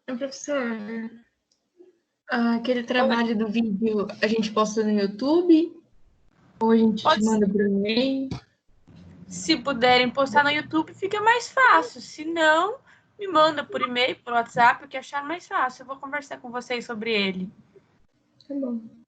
Professor, aquele trabalho do vídeo a gente posta no YouTube ou a gente te Pode, manda por e-mail? se puderem postar no YouTube, fica mais fácil. Se não, me manda por e-mail, por WhatsApp, o que achar mais fácil. Eu vou conversar com vocês sobre ele. Tá bom.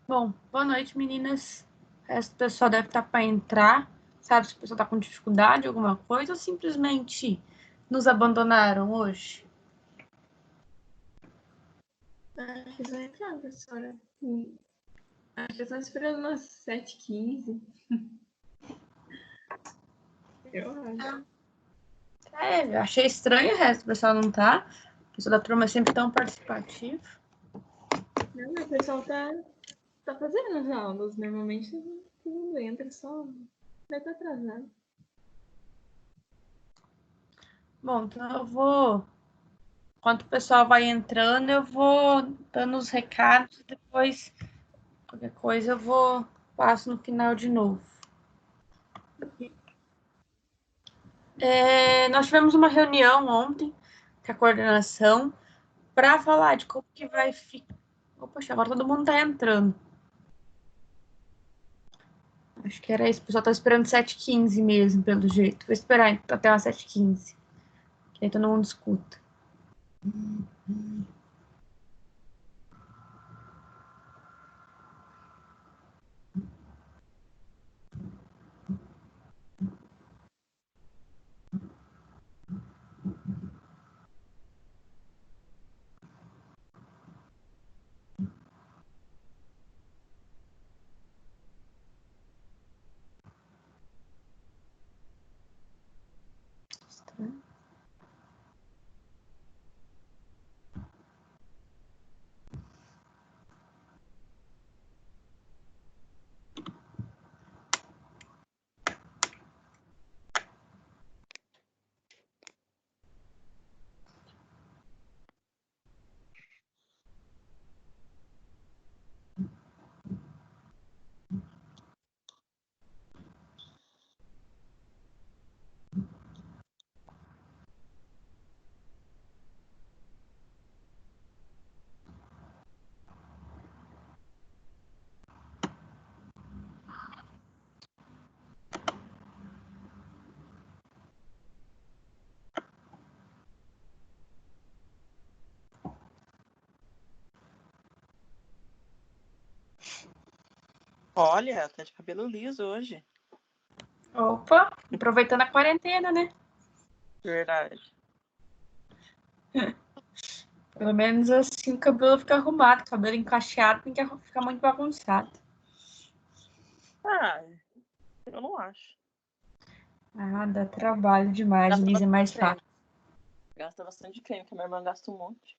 Bom, boa noite, meninas. O resto do pessoal deve estar para entrar. Sabe se o pessoal está com dificuldade, alguma coisa, ou simplesmente nos abandonaram hoje? Acho que eles vão entrar, professora. Acho que eles estão esperando umas 7h15. Eu acho. Eu achei estranho o resto do pessoal não tá. O pessoal da turma é sempre tão participativo. Não, o pessoal tá fazendo as aulas. Normalmente todo mundo entra, só deve estar atrasado. Bom, então eu vou. Enquanto o pessoal vai entrando, eu vou dando os recados. Depois, qualquer coisa, eu vou. Passo no final de novo. Nós tivemos uma reunião ontem com a coordenação para falar de como que vai ficar. Opa, agora todo mundo está entrando. Acho que era isso. O pessoal está esperando 7h15 mesmo, pelo jeito. Vou esperar até umas 7h15. Que aí todo mundo escuta. Olha, tá de cabelo liso hoje. Opa, aproveitando a quarentena, né? Verdade. Pelo menos assim o cabelo fica arrumado. O cabelo encaixado tem que ficar muito bagunçado. Ah, eu não acho. Ah, dá trabalho demais. Gasta Lisa é mais creme. fácil. Gasta bastante creme, que a minha irmã gasta um monte.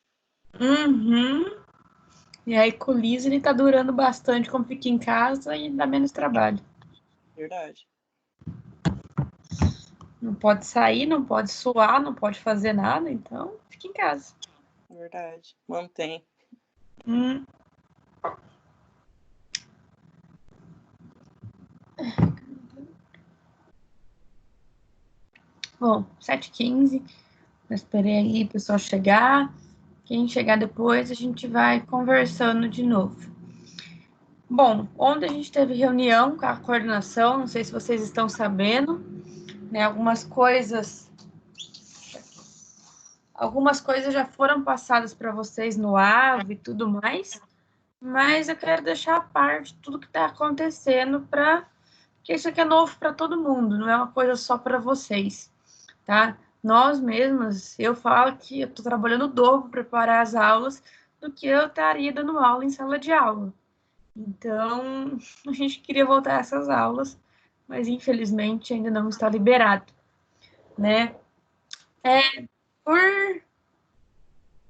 Uhum. E aí com o Lisa ele tá durando bastante, como fica em casa e dá menos trabalho. Verdade. Não pode sair, não pode suar, não pode fazer nada, então fica em casa. Verdade. Mantém. Bom, 7h15. Eu esperei aí o pessoal chegar. Quem chegar depois, a gente vai conversando de novo. Bom, ontem a gente teve reunião com a coordenação, não sei se vocês estão sabendo, né? Algumas coisas já foram passadas para vocês no AVE e tudo mais, mas eu quero deixar à parte tudo que está acontecendo porque isso aqui é novo para todo mundo, não é uma coisa só para vocês, tá? Nós mesmas, eu falo que eu estou trabalhando o dobro para preparar as aulas do que eu estaria dando aula em sala de aula. Então, a gente queria voltar a essas aulas, mas infelizmente ainda não está liberado, né? Por,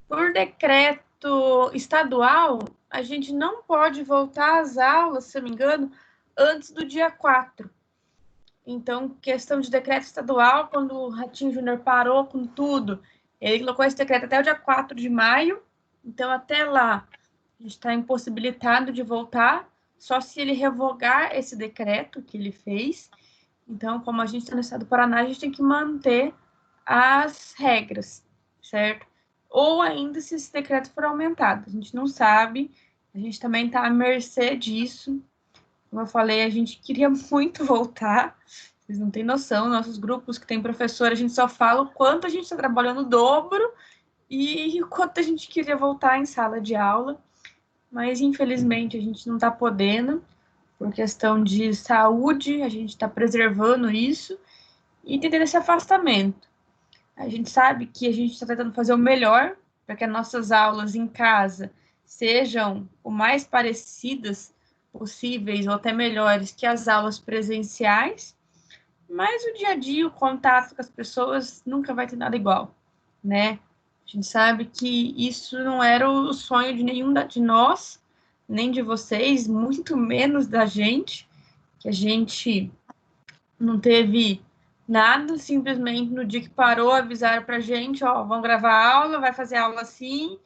por decreto estadual, a gente não pode voltar às aulas, se eu não me engano, antes do dia 4. Então, questão de decreto estadual, quando o Ratinho Júnior parou com tudo, ele colocou esse decreto até o dia 4 de maio, então até lá a gente está impossibilitado de voltar, só se ele revogar esse decreto que ele fez. Então, como a gente está no estado do Paraná, a gente tem que manter as regras, certo? Ou ainda se esse decreto for aumentado. A gente não sabe, a gente também está à mercê disso. Como eu falei, a gente queria muito voltar, vocês não têm noção, nossos grupos que tem professor, a gente só fala o quanto a gente está trabalhando o dobro e o quanto a gente queria voltar em sala de aula, mas infelizmente a gente não está podendo, por questão de saúde, a gente está preservando isso e tentando esse afastamento. A gente sabe que a gente está tentando fazer o melhor para que as nossas aulas em casa sejam o mais parecidas possíveis ou até melhores que as aulas presenciais, mas o dia a dia, o contato com as pessoas nunca vai ter nada igual, né? A gente sabe que isso não era o sonho de nenhum de nós, nem de vocês, muito menos da gente, que a gente não teve nada, simplesmente no dia que parou, avisaram pra gente, ó, vão gravar aula, vai fazer aula assim,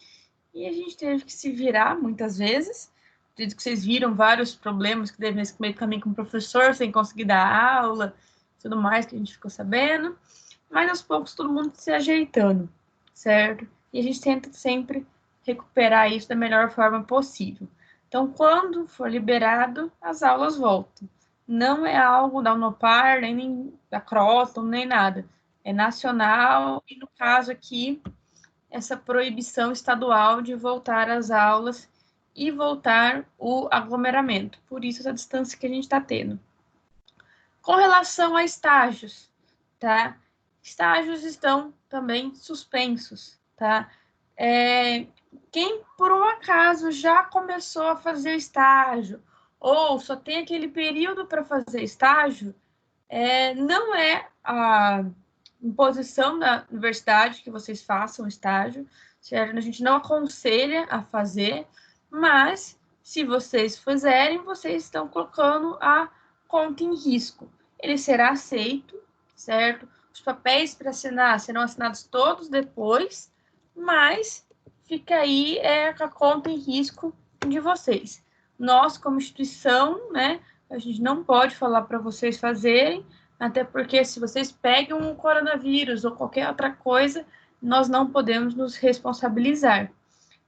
e a gente teve que se virar muitas vezes. Acredito que vocês viram vários problemas que teve nesse meio caminho com o professor, sem conseguir dar aula, tudo mais que a gente ficou sabendo, mas aos poucos todo mundo se ajeitando, certo? E a gente tenta sempre recuperar isso da melhor forma possível. Então, quando for liberado, as aulas voltam. Não é algo da Unopar, nem da Croton, nem nada. É nacional e, no caso aqui, essa proibição estadual de voltar às aulas e voltar o aglomeramento. Por isso, essa distância que a gente está tendo. Com relação a estágios, tá? Estágios estão também suspensos, tá? Quem, por um acaso, já começou a fazer estágio ou só tem aquele período para fazer estágio, não é a imposição da universidade que vocês façam estágio, certo? A gente não aconselha a fazer, mas se vocês fizerem, vocês estão colocando a conta em risco. Ele será aceito, certo? Os papéis para assinar serão assinados todos depois, mas fica aí com a conta em risco de vocês. Nós, como instituição, né, a gente não pode falar para vocês fazerem, até porque se vocês pegam o coronavírus ou qualquer outra coisa, nós não podemos nos responsabilizar.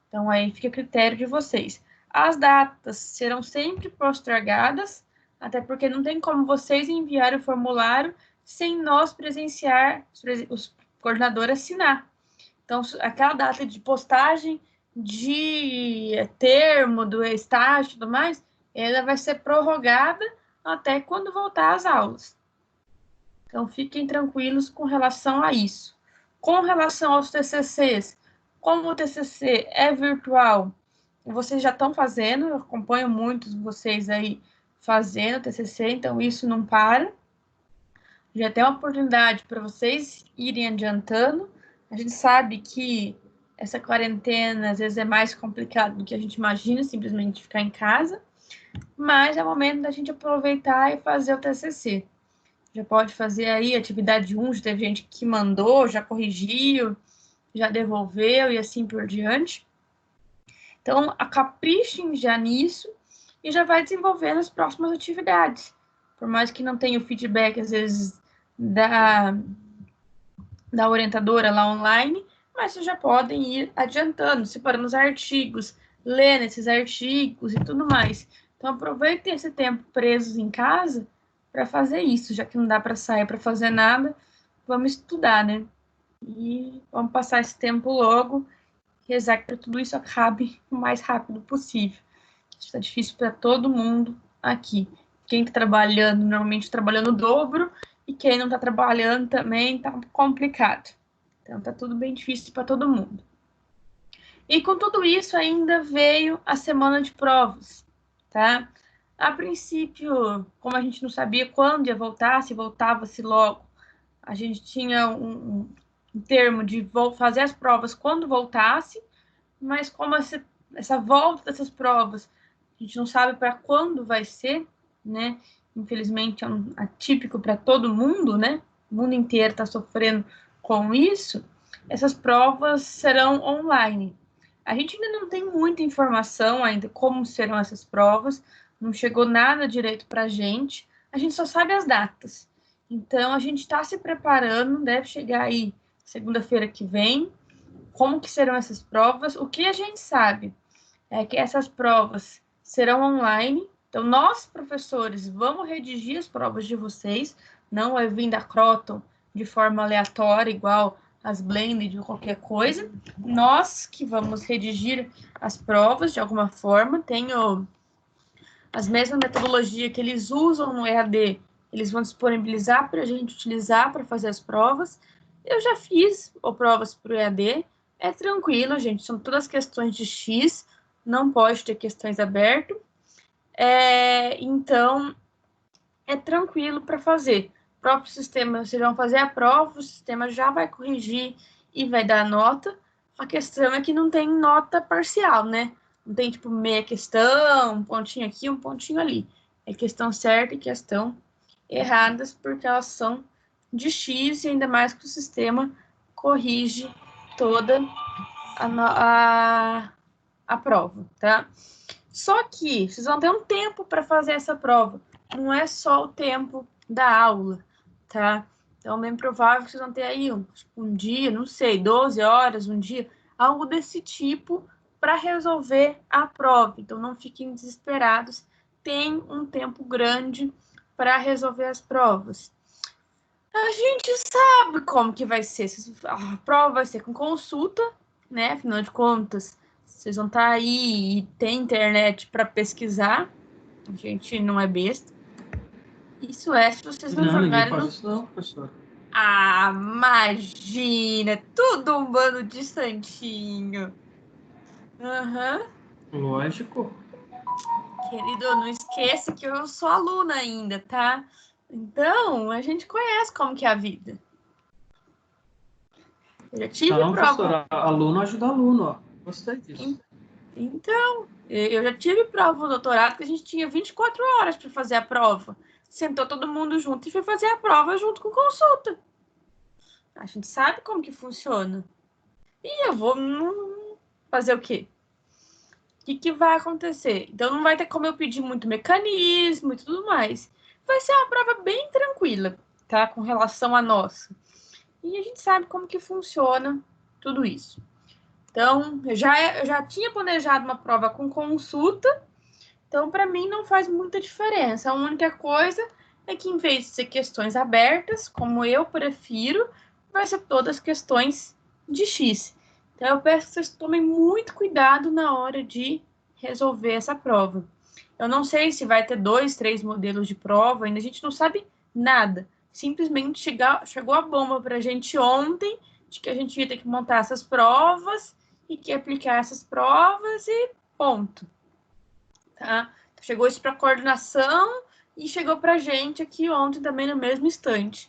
Então, aí fica a critério de vocês. As datas serão sempre postergadas, até porque não tem como vocês enviarem o formulário sem nós presenciar, os coordenadores assinar. Então, aquela data de postagem de termo do estágio e tudo mais, ela vai ser prorrogada até quando voltar às aulas. Então, fiquem tranquilos com relação a isso. Com relação aos TCCs, como o TCC é virtual, vocês já estão fazendo, eu acompanho muitos de vocês aí fazendo TCC, então isso não para. Já tem uma oportunidade para vocês irem adiantando. A gente sabe que essa quarentena às vezes é mais complicado do que a gente imagina, simplesmente ficar em casa, mas é o momento da gente aproveitar e fazer o TCC. Já pode fazer aí atividade 1, já teve gente que mandou, já corrigiu, já devolveu e assim por diante. Então, caprichem já nisso e já vai desenvolvendo as próximas atividades. Por mais que não tenha o feedback, às vezes, da orientadora lá online, mas vocês já podem ir adiantando, separando os artigos, lendo esses artigos e tudo mais. Então, aproveitem esse tempo presos em casa para fazer isso, já que não dá para sair para fazer nada, vamos estudar, né? E vamos passar esse tempo logo, rezar que tudo isso acabe o mais rápido possível. Está difícil para todo mundo aqui. Quem está trabalhando, normalmente trabalhando o dobro, e quem não está trabalhando também está complicado. Então, está tudo bem difícil para todo mundo. E com tudo isso, ainda veio a semana de provas, tá? A princípio, como a gente não sabia quando ia voltar, se voltava-se logo, a gente tinha um termo de fazer as provas quando voltasse, mas como essa volta dessas provas, a gente não sabe para quando vai ser, né? Infelizmente, é atípico para todo mundo, né? O mundo inteiro está sofrendo com isso. Essas provas serão online. A gente ainda não tem muita informação ainda como serão essas provas, não chegou nada direito para a gente só sabe as datas. Então, a gente está se preparando, deve chegar aí segunda-feira que vem, como que serão essas provas. O que a gente sabe é que essas provas serão online, então nós, professores, vamos redigir as provas de vocês, não vai vir da Croton de forma aleatória, igual as blended ou qualquer coisa. Nós que vamos redigir as provas de alguma forma, tenho as mesmas metodologias que eles usam no EAD, eles vão disponibilizar para a gente utilizar para fazer as provas. Eu já fiz provas para o EAD, é tranquilo, gente, são todas questões de X, não pode ter questões abertas, então é tranquilo para fazer. O próprio sistema, vocês vão fazer a prova, o sistema já vai corrigir e vai dar nota. A questão é que não tem nota parcial, né? Não tem, tipo, meia questão, um pontinho aqui, um pontinho ali. É questão certa e questão erradas, porque elas são de X, e ainda mais que o sistema corrige toda a prova, tá? Só que vocês vão ter um tempo para fazer essa prova. Não é só o tempo da aula, tá? Então, é bem provável que vocês vão ter aí um dia, não sei, 12 horas, um dia, algo desse tipo para resolver a prova. Então, não fiquem desesperados. Tem um tempo grande para resolver as provas. A gente sabe como que vai ser. A prova vai ser com consulta, né? Afinal de contas, vocês vão estar aí e tem internet para pesquisar. A gente não é besta. Isso é se vocês não Não, ninguém jogarem faz no... isso não, professor. Ah, imagina! Tudo um bando de santinho. Aham. Lógico. Querido, não esqueça que eu sou aluna ainda, tá? Então, a gente conhece como que é a vida. Eu já tive Não, prova. professor, aluno ajuda aluno, ó. Gostei disso. Então, eu já tive prova no doutorado que a gente tinha 24 horas para fazer a prova. Sentou todo mundo junto e foi fazer a prova junto com consulta. A gente sabe como que funciona. E eu vou fazer o quê? O que vai acontecer? Então, não vai ter como eu pedir muito mecanismo e tudo mais. Vai ser uma prova bem tranquila, tá? Com relação a nossa. E a gente sabe como que funciona tudo isso. Então, eu já tinha planejado uma prova com consulta, então, para mim, não faz muita diferença. A única coisa é que, em vez de ser questões abertas, como eu prefiro, vai ser todas questões de X. Então, eu peço que vocês tomem muito cuidado na hora de resolver essa prova. Eu não sei se vai ter 2, 3 modelos de prova, ainda a gente não sabe nada. Simplesmente chegou a bomba para a gente ontem, de que a gente ia ter que montar essas provas e que aplicar essas provas e ponto. Tá? Chegou isso para a coordenação e chegou para a gente aqui ontem também no mesmo instante.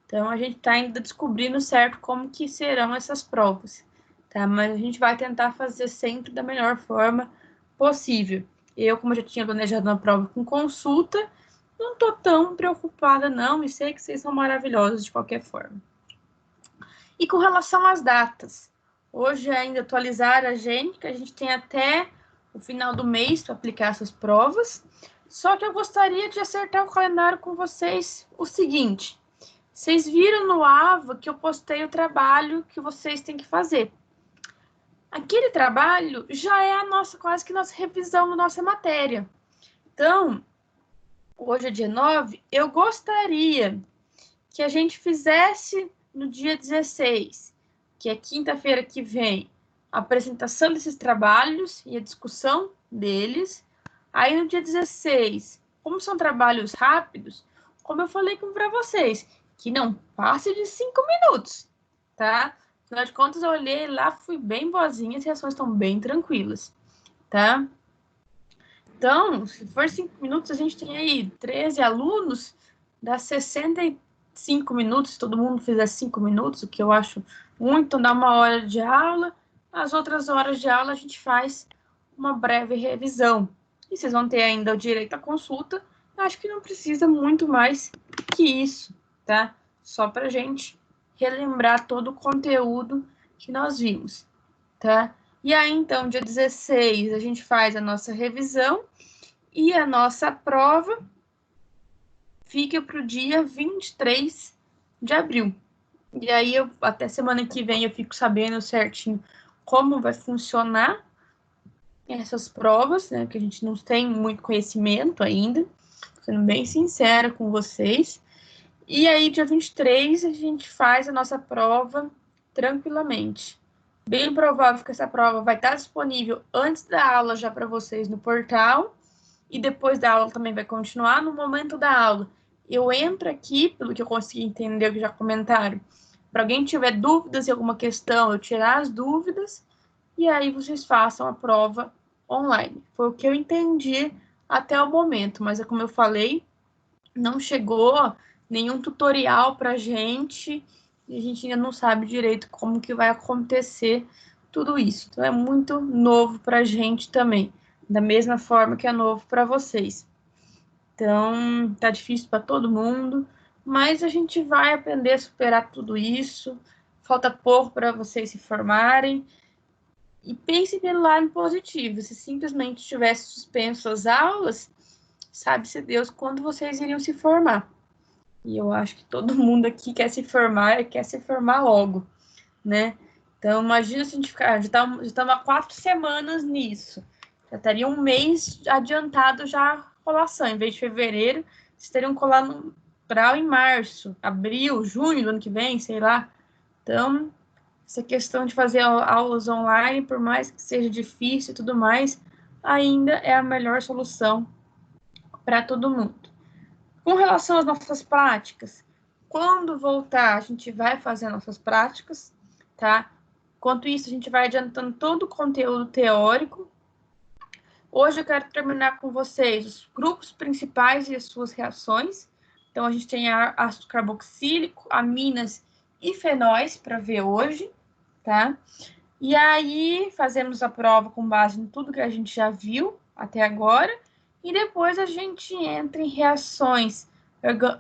Então, a gente está ainda descobrindo certo como que serão essas provas. Tá? Mas a gente vai tentar fazer sempre da melhor forma possível. Eu, como já tinha planejado uma prova com consulta, não estou tão preocupada não, e sei que vocês são maravilhosos de qualquer forma. E com relação às datas, hoje ainda atualizaram a gente, que a gente tem até o final do mês para aplicar essas provas, só que eu gostaria de acertar o calendário com vocês o seguinte: vocês viram no AVA que eu postei o trabalho que vocês têm que fazer. Aquele trabalho já é quase que nossa revisão da nossa matéria. Então, hoje é dia 9, eu gostaria que a gente fizesse no dia 16, que é quinta-feira que vem, a apresentação desses trabalhos e a discussão deles. Aí no dia 16, como são trabalhos rápidos, como eu falei para vocês, que não passe de 5 minutos, tá? Afinal de contas, eu olhei lá, fui bem boazinha, as reações estão bem tranquilas, tá? Então, se for 5 minutos, a gente tem aí 13 alunos, dá 65 minutos, se todo mundo fizer 5 minutos, o que eu acho muito, então dá 1 hora de aula, as outras horas de aula a gente faz uma breve revisão. E vocês vão ter ainda o direito à consulta, acho que não precisa muito mais que isso, tá? Só para a gente relembrar todo o conteúdo que nós vimos, tá? E aí, então, dia 16, a gente faz a nossa revisão e a nossa prova fica para o dia 23 de abril. E aí, até semana que vem, eu fico sabendo certinho como vai funcionar essas provas, né? Que a gente não tem muito conhecimento ainda, sendo bem sincera com vocês. E aí, dia 23, a gente faz a nossa prova tranquilamente. Bem provável que essa prova vai estar disponível antes da aula já para vocês no portal, e depois da aula também vai continuar. No momento da aula, eu entro aqui, pelo que eu consegui entender, que já comentaram, para alguém tiver dúvidas em alguma questão, eu tirar as dúvidas, e aí vocês façam a prova online. Foi o que eu entendi até o momento, mas é como eu falei, não chegou nenhum tutorial para a gente, e a gente ainda não sabe direito como que vai acontecer tudo isso. Então, é muito novo para a gente também, da mesma forma que é novo para vocês. Então, tá difícil para todo mundo, mas a gente vai aprender a superar tudo isso. Falta pouco para vocês se formarem. E pense pelo lado positivo. Se simplesmente tivesse suspenso as aulas, sabe-se Deus quando vocês iriam se formar. E eu acho que todo mundo aqui quer se formar logo, né? Então, imagina se a gente ficar... Já estamos há 4 semanas nisso. Já estaria um mês adiantado já a colação. Em vez de fevereiro, vocês teriam colado em março, abril, junho do ano que vem, sei lá. Então, essa questão de fazer aulas online, por mais que seja difícil e tudo mais, ainda é a melhor solução para todo mundo. Com relação às nossas práticas, quando voltar, a gente vai fazer nossas práticas, tá? Enquanto isso, a gente vai adiantando todo o conteúdo teórico. Hoje eu quero terminar com vocês os grupos principais e as suas reações. Então, a gente tem ácido carboxílico, aminas e fenóis para ver hoje, tá? E aí, fazemos a prova com base em tudo que a gente já viu até agora. E depois a gente entra em reações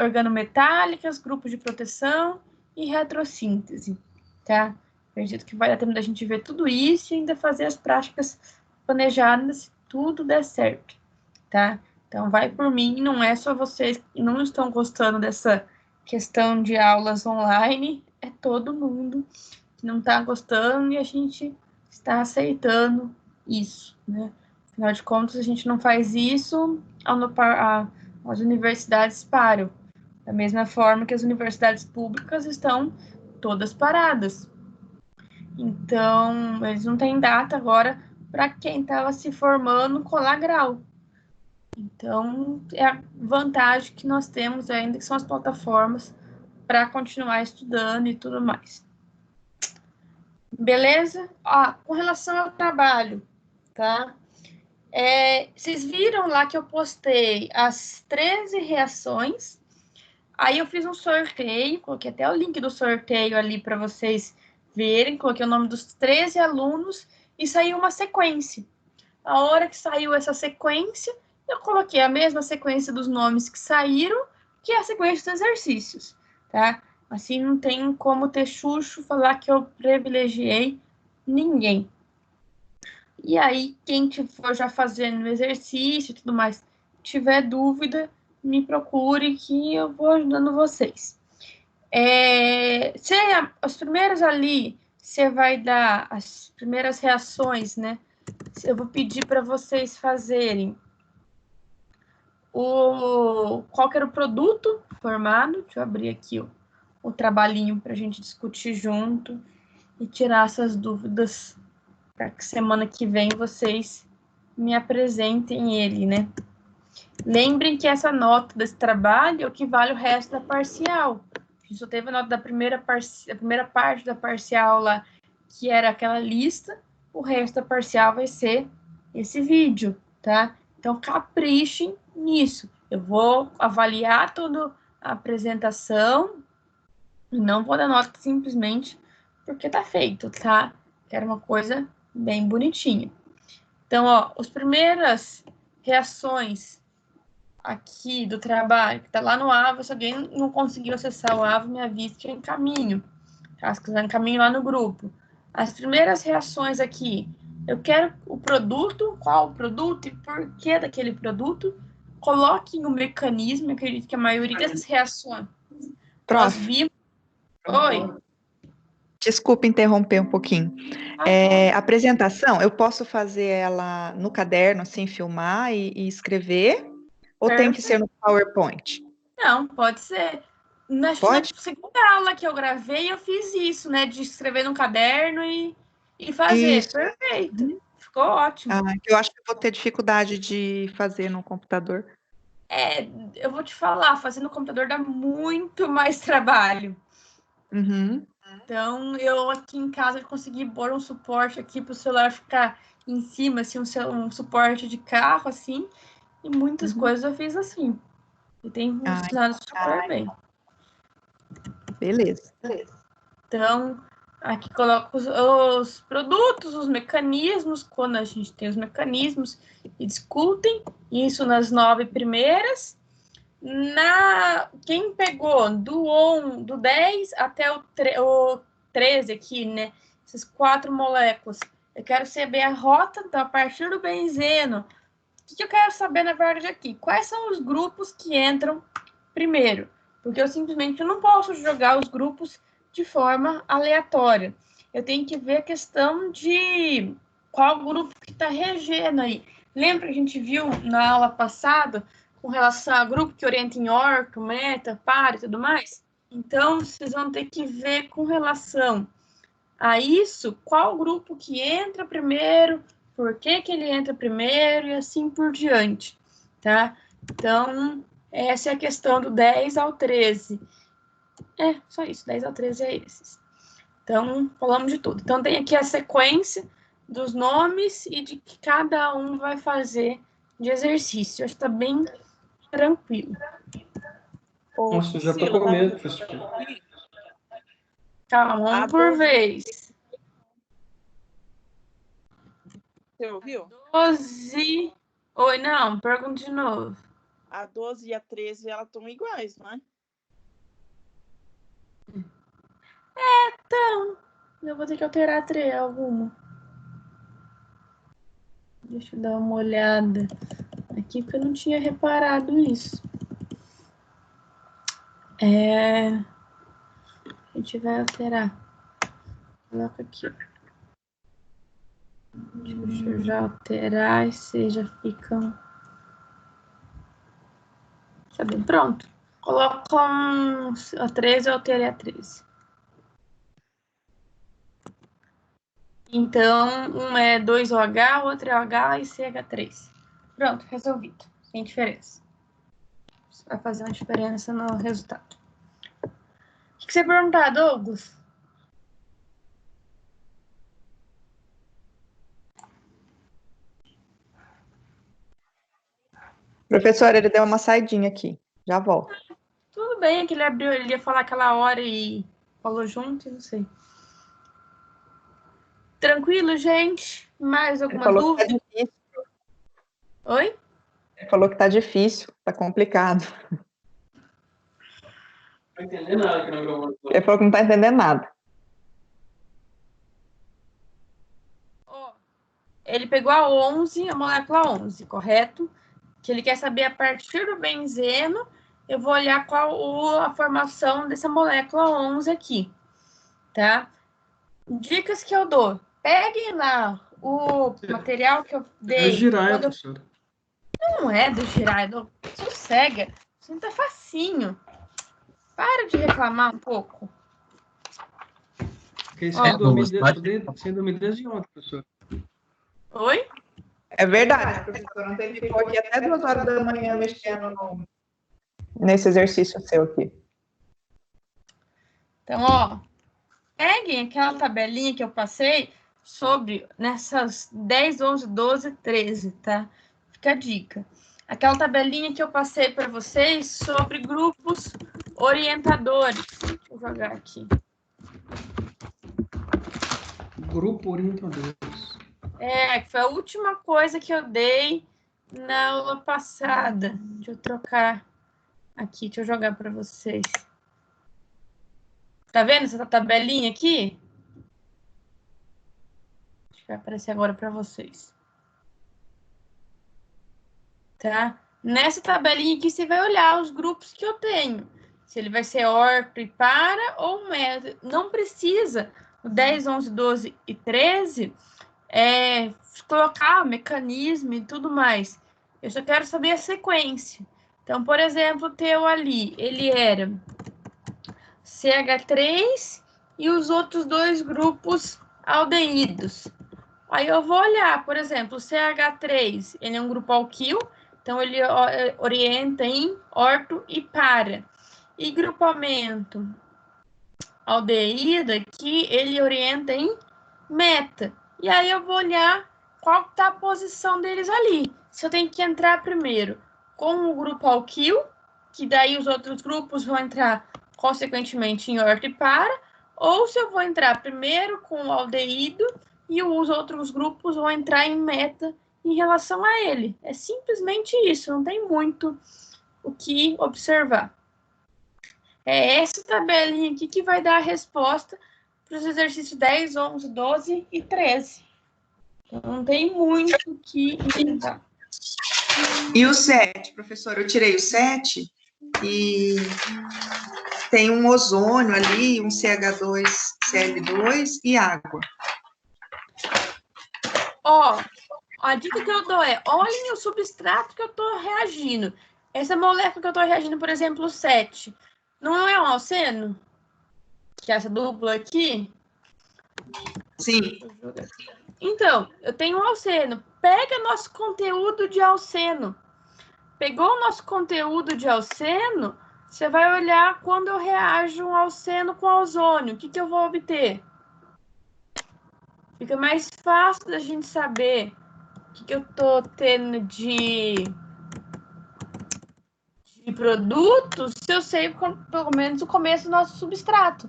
organometálicas, grupos de proteção e retrossíntese, tá? Acredito que vai dar tempo da gente ver tudo isso e ainda fazer as práticas planejadas se tudo der certo, tá? Então, vai por mim, não é só vocês que não estão gostando dessa questão de aulas online, é todo mundo que não está gostando e a gente está aceitando isso, né? Afinal de contas, a gente não faz isso, as universidades param. Da mesma forma que as universidades públicas estão todas paradas. Então, eles não têm data agora para quem estava se formando colar grau. Então, é a vantagem que nós temos ainda, que são as plataformas para continuar estudando e tudo mais. Beleza? Com relação ao trabalho, tá? Vocês viram lá que eu postei as 13 reações. Aí eu fiz um sorteio, coloquei até o link do sorteio ali para vocês verem. Coloquei o nome dos 13 alunos e saiu uma sequência. A hora que saiu essa sequência, eu coloquei a mesma sequência dos nomes que saíram, que é a sequência dos exercícios, tá? Assim, não tem como ter chucho falar que eu privilegiei ninguém. E aí, quem for já fazendo exercício e tudo mais, tiver dúvida, me procure que eu vou ajudando vocês. Os primeiros ali, você vai dar as primeiras reações, né? Eu vou pedir para vocês fazerem qual que era o produto formado. Deixa eu abrir aqui o trabalhinho para a gente discutir junto e tirar essas dúvidas para que semana que vem vocês me apresentem ele, né? Lembrem que essa nota desse trabalho é o que vale o resto da parcial. A gente só teve a nota da primeira parte da parcial lá, que era aquela lista. O resto da parcial vai ser esse vídeo, tá? Então, caprichem nisso. Eu vou avaliar toda a apresentação e não vou dar nota simplesmente porque tá feito, tá? Quero uma coisa bem bonitinha. Então, as primeiras reações aqui do trabalho, que tá lá no Ava, se alguém não conseguiu acessar o Ava, me avise que eu encaminho, tá? Se quiser, encaminho lá no grupo. As primeiras reações aqui, eu quero o produto, qual o produto e por que daquele produto. Coloquem o mecanismo, eu acredito que a maioria dessas reações nós vimos. Oi. Desculpa interromper um pouquinho. A apresentação, eu posso fazer ela no caderno, assim, filmar e escrever? Ou tem que ser no PowerPoint? Não, pode ser. Na Pode? segunda aula que eu gravei, eu fiz isso, né? De escrever no caderno e fazer. Isso. Perfeito. Ficou ótimo. Que eu acho que eu vou ter dificuldade de fazer no computador. Eu vou te falar, fazer no computador dá muito mais trabalho. Uhum. Então, eu aqui em casa consegui pôr um suporte aqui para o celular ficar em cima, assim, um suporte de carro, assim, e muitas coisas eu fiz assim. E tem funcionado super bem. Beleza. Então, aqui coloco os produtos, os mecanismos, quando a gente tem os mecanismos, e discutem isso nas 9 primeiras. Quem pegou do 10 até o 13 aqui, né? Essas 4 moléculas. Eu quero saber a rota, então, a partir do benzeno. O que eu quero saber, na verdade, aqui? Quais são os grupos que entram primeiro? Porque eu simplesmente não posso jogar os grupos de forma aleatória. Eu tenho que ver a questão de qual grupo que está regendo aí. Lembra que a gente viu na aula passada com relação a grupo que orienta em orto, meta, par e tudo mais? Então, vocês vão ter que ver com relação a isso, qual grupo que entra primeiro, por que ele entra primeiro e assim por diante, tá? Então, essa é a questão do 10 ao 13. Só isso, 10 ao 13 é esses. Então, falamos de tudo. Então, tem aqui a sequência dos nomes e de que cada um vai fazer de exercício. Acho que tá bem tranquilo. Nossa, já tô com medo, professor. Calma, um por vez. Você ouviu? 12... Oi, não, pergunta de novo. A 12 e a 13, elas estão iguais, não é? Então, eu vou ter que alterar alguma. Deixa eu dar uma olhada aqui, porque eu não tinha reparado isso. A gente vai alterar. Coloca aqui. Deixa eu já alterar e vocês já ficam... Sabe? Pronto. Colocam a 13, eu alterei a 13. Então, um é 2OH, o outro é OH e CH3. Pronto, resolvido. Sem diferença. Isso vai fazer uma diferença no resultado. O que você perguntar, Douglas? Professor, ele deu uma saidinha aqui. Já volto. Tudo bem, é que ele abriu, ele ia falar aquela hora e falou junto, não sei. Tranquilo, gente? Mais alguma dúvida? Tá difícil. Oi? Ele falou que tá difícil, tá complicado. Não entendendo nada que não gravou. Ele falou que não tá entendendo nada. Ele pegou a 11, a molécula 11, correto? Que ele quer saber a partir do benzeno, eu vou olhar qual a formação dessa molécula 11 aqui, tá? Dicas que eu dou. Peguem lá o material que eu dei. É girar, professor. Não é do girar, sossega. Isso não tá facinho. Para de reclamar um pouco. Fiquei sem dormir desde ontem, professor. Oi? É verdade, professor. Ontem ele ficou aqui até 2 horas da manhã mexendo nesse exercício seu aqui. Então, ó, peguem aquela tabelinha que eu passei sobre nessas 10, 11, 12, 13, tá? Fica a dica. Aquela tabelinha que eu passei para vocês sobre grupos orientadores. Deixa eu jogar aqui. Grupo orientadores. Que foi a última coisa que eu dei na aula passada. Deixa eu trocar aqui, deixa eu jogar para vocês. Tá vendo essa tabelinha aqui? Acho que vai aparecer agora para vocês. Tá? Nessa tabelinha aqui, você vai olhar os grupos que eu tenho. Se ele vai ser orto e para ou meta. Não precisa, o 10, 11, 12 e 13, colocar mecanismo e tudo mais. Eu só quero saber a sequência. Então, por exemplo, o teu ali, ele era CH3 e os outros 2 grupos aldeídos. Aí eu vou olhar, por exemplo, o CH3, ele é um grupo alquil, então ele orienta em orto e para. E grupamento aldeído aqui, ele orienta em meta. E aí eu vou olhar qual está a posição deles ali. Se eu tenho que entrar primeiro com o grupo alquil, que daí os outros grupos vão entrar consequentemente em orto e para, ou se eu vou entrar primeiro com o aldeído e os outros grupos vão entrar em meta em relação a ele. É simplesmente isso, não tem muito o que observar. É essa tabelinha aqui que vai dar a resposta para os exercícios 10, 11, 12 e 13. Então, não tem muito o que inventar. E o 7, professor, eu tirei o 7 e tem um ozônio ali, um CH2, Cl2 e água. Ó, a dica que eu dou é, olhem o substrato que eu estou reagindo. Essa molécula que eu estou reagindo, por exemplo, o 7, não é um alceno? Que é essa dupla aqui? Sim. Então, eu tenho um alceno. Pega nosso conteúdo de alceno. Pegou o nosso conteúdo de alceno, você vai olhar quando eu reajo um alceno com ozônio. O que eu vou obter? Fica mais fácil da gente saber o que eu estou tendo de produtos se eu sei pelo menos o começo do nosso substrato.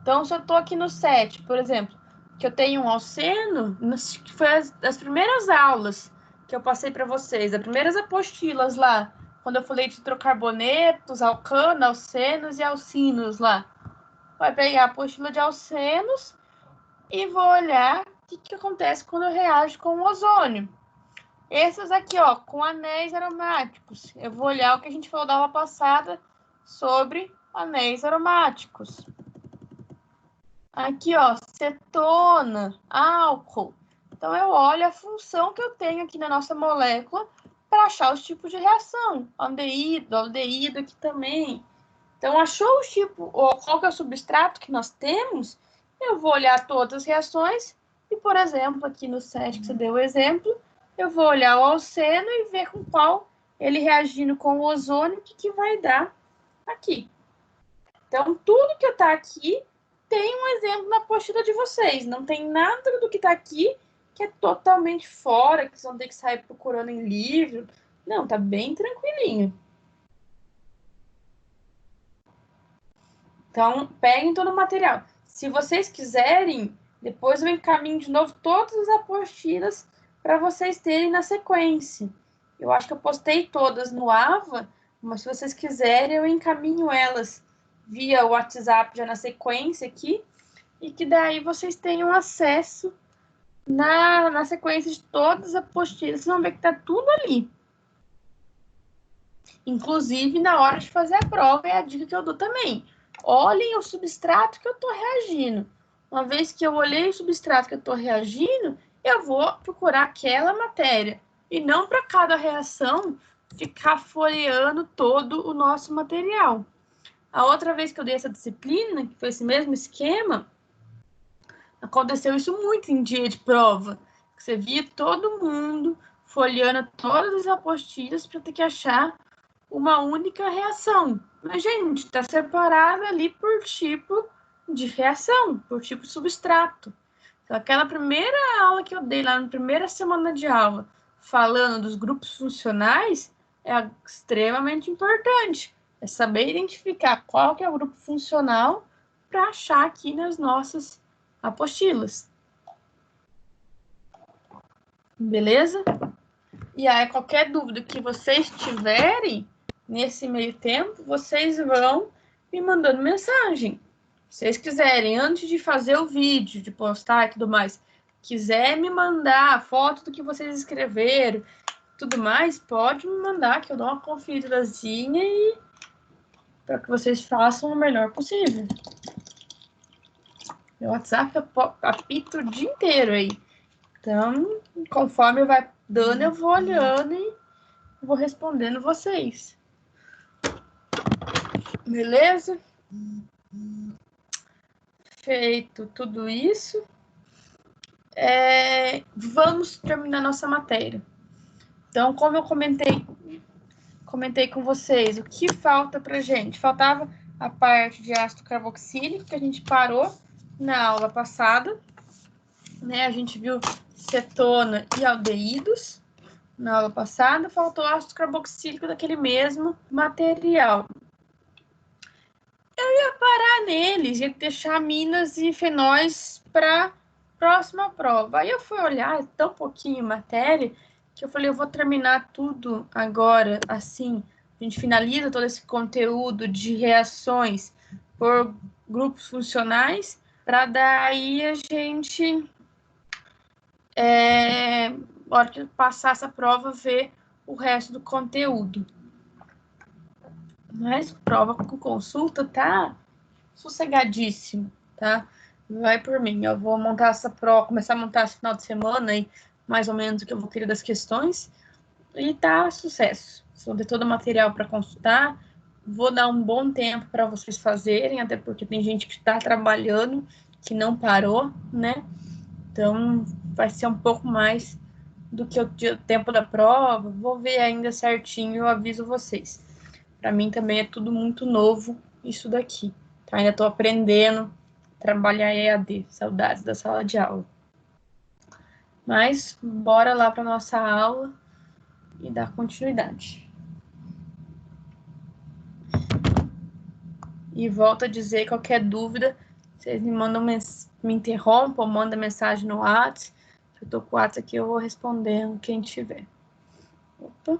Então, se eu estou aqui no 7, por exemplo, que eu tenho um alceno, que foi as primeiras aulas que eu passei para vocês, as primeiras apostilas lá, quando eu falei de hidrocarbonetos, alcano, alcenos e alcinos lá. Vai pegar a apostila de alcenos e vou olhar o que acontece quando eu reajo com o ozônio. Esses aqui, ó, com anéis aromáticos. Eu vou olhar o que a gente falou da aula passada sobre anéis aromáticos. Aqui, ó, cetona, álcool. Então, eu olho a função que eu tenho aqui na nossa molécula para achar os tipos de reação. Aldeído aqui também. Então, achou os tipos, qual que é o substrato que nós temos, eu vou olhar todas as reações e, por exemplo, aqui no 7 que você deu o exemplo, eu vou olhar o alceno e ver com qual ele reagindo com o ozônio, o que vai dar aqui. Então, tudo que está aqui tem um exemplo na apostila de vocês. Não tem nada do que está aqui que é totalmente fora, que vocês vão ter que sair procurando em livro. Não, tá bem tranquilinho. Então, peguem todo o material. Se vocês quiserem, depois eu encaminho de novo todas as apostilas para vocês terem na sequência. Eu acho que eu postei todas no AVA, mas se vocês quiserem, eu encaminho elas via WhatsApp já na sequência aqui, e que daí vocês tenham acesso na sequência de todas as apostilas. Vocês vão ver que tá tudo ali. Inclusive, na hora de fazer a prova, é a dica que eu dou também. Olhem o substrato que eu estou reagindo. Uma vez que eu olhei o substrato que eu estou reagindo, eu vou procurar aquela matéria. E não para cada reação ficar folheando todo o nosso material. A outra vez que eu dei essa disciplina, que foi esse mesmo esquema, aconteceu isso muito em dia de prova. Você via todo mundo folheando todas as apostilas para ter que achar uma única reação. Mas, gente, está separada ali por tipo de reação, por tipo de substrato. Então, aquela primeira aula que eu dei lá na primeira semana de aula, falando dos grupos funcionais, é extremamente importante. É saber identificar qual que é o grupo funcional para achar aqui nas nossas apostilas. Beleza? E aí, qualquer dúvida que vocês tiverem, nesse meio tempo, vocês vão me mandando mensagem. Se vocês quiserem, antes de fazer o vídeo, de postar e tudo mais, quiser me mandar foto do que vocês escreveram, tudo mais, pode me mandar, que eu dou uma conferidazinha e para que vocês façam o melhor possível. Meu WhatsApp apita o dia inteiro aí. Então, conforme vai dando, eu vou olhando e vou respondendo vocês. Beleza? feito tudo isso, vamos terminar nossa matéria. Então, como eu comentei com vocês, o que falta para a gente? Faltava a parte de ácido carboxílico, que a gente parou na aula passada, né? A gente viu cetona e aldeídos na aula passada, faltou ácido carboxílico daquele mesmo material. Eu ia parar neles, ia deixar aminas e fenóis para próxima prova. Aí eu fui olhar, é tão pouquinho matéria, que eu falei, eu vou terminar tudo agora, assim, a gente finaliza todo esse conteúdo de reações por grupos funcionais, para daí a gente, na hora que passar essa prova, ver o resto do conteúdo. Mas prova com consulta tá sossegadíssimo, tá? Vai por mim. Eu vou montar essa prova, começar a montar esse final de semana aí, mais ou menos o que eu vou querer das questões. E tá sucesso. Vocês vão ter todo o material para consultar. Vou dar um bom tempo para vocês fazerem, até porque tem gente que está trabalhando, que não parou, né? Então, vai ser um pouco mais do que o tempo da prova. Vou ver ainda certinho, eu aviso vocês. Para mim também é tudo muito novo isso daqui. Tá? Ainda estou aprendendo a trabalhar EAD. Saudades da sala de aula. Mas, bora lá para nossa aula e dar continuidade. E volto a dizer, qualquer dúvida, vocês me mandam, me interrompam, mandam mensagem no WhatsApp. Se eu tô com o WhatsApp aqui, eu vou respondendo quem tiver. Opa.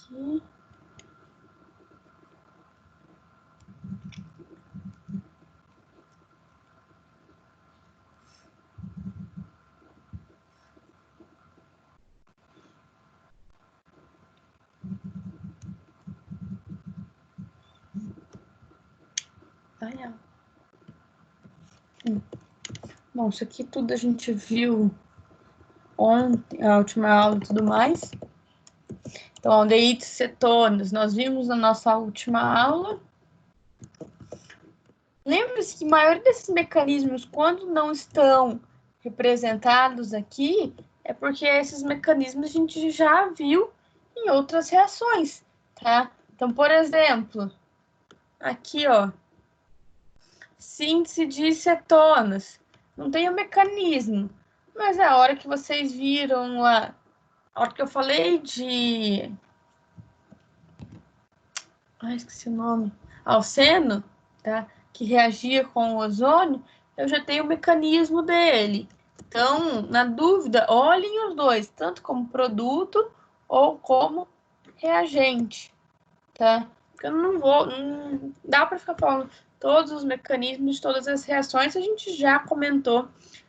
Aqui. Bom, isso aqui tudo a gente viu ontem, a última aula e tudo mais. Então, aldeídos, cetonas, nós vimos na nossa última aula. Lembre-se que a maioria desses mecanismos, quando não estão representados aqui, é porque esses mecanismos a gente já viu em outras reações, tá? Então, por exemplo, aqui, ó, síntese de cetonas. Não tem o mecanismo, mas a hora que vocês viram lá, a hora que eu falei de... esqueci o nome. Alceno, tá? Que reagia com o ozônio, eu já tenho o mecanismo dele. Então, na dúvida, olhem os dois, tanto como produto ou como reagente, tá? Porque eu não vou... Não dá para ficar falando todos os mecanismos de todas as reações, a gente já comentou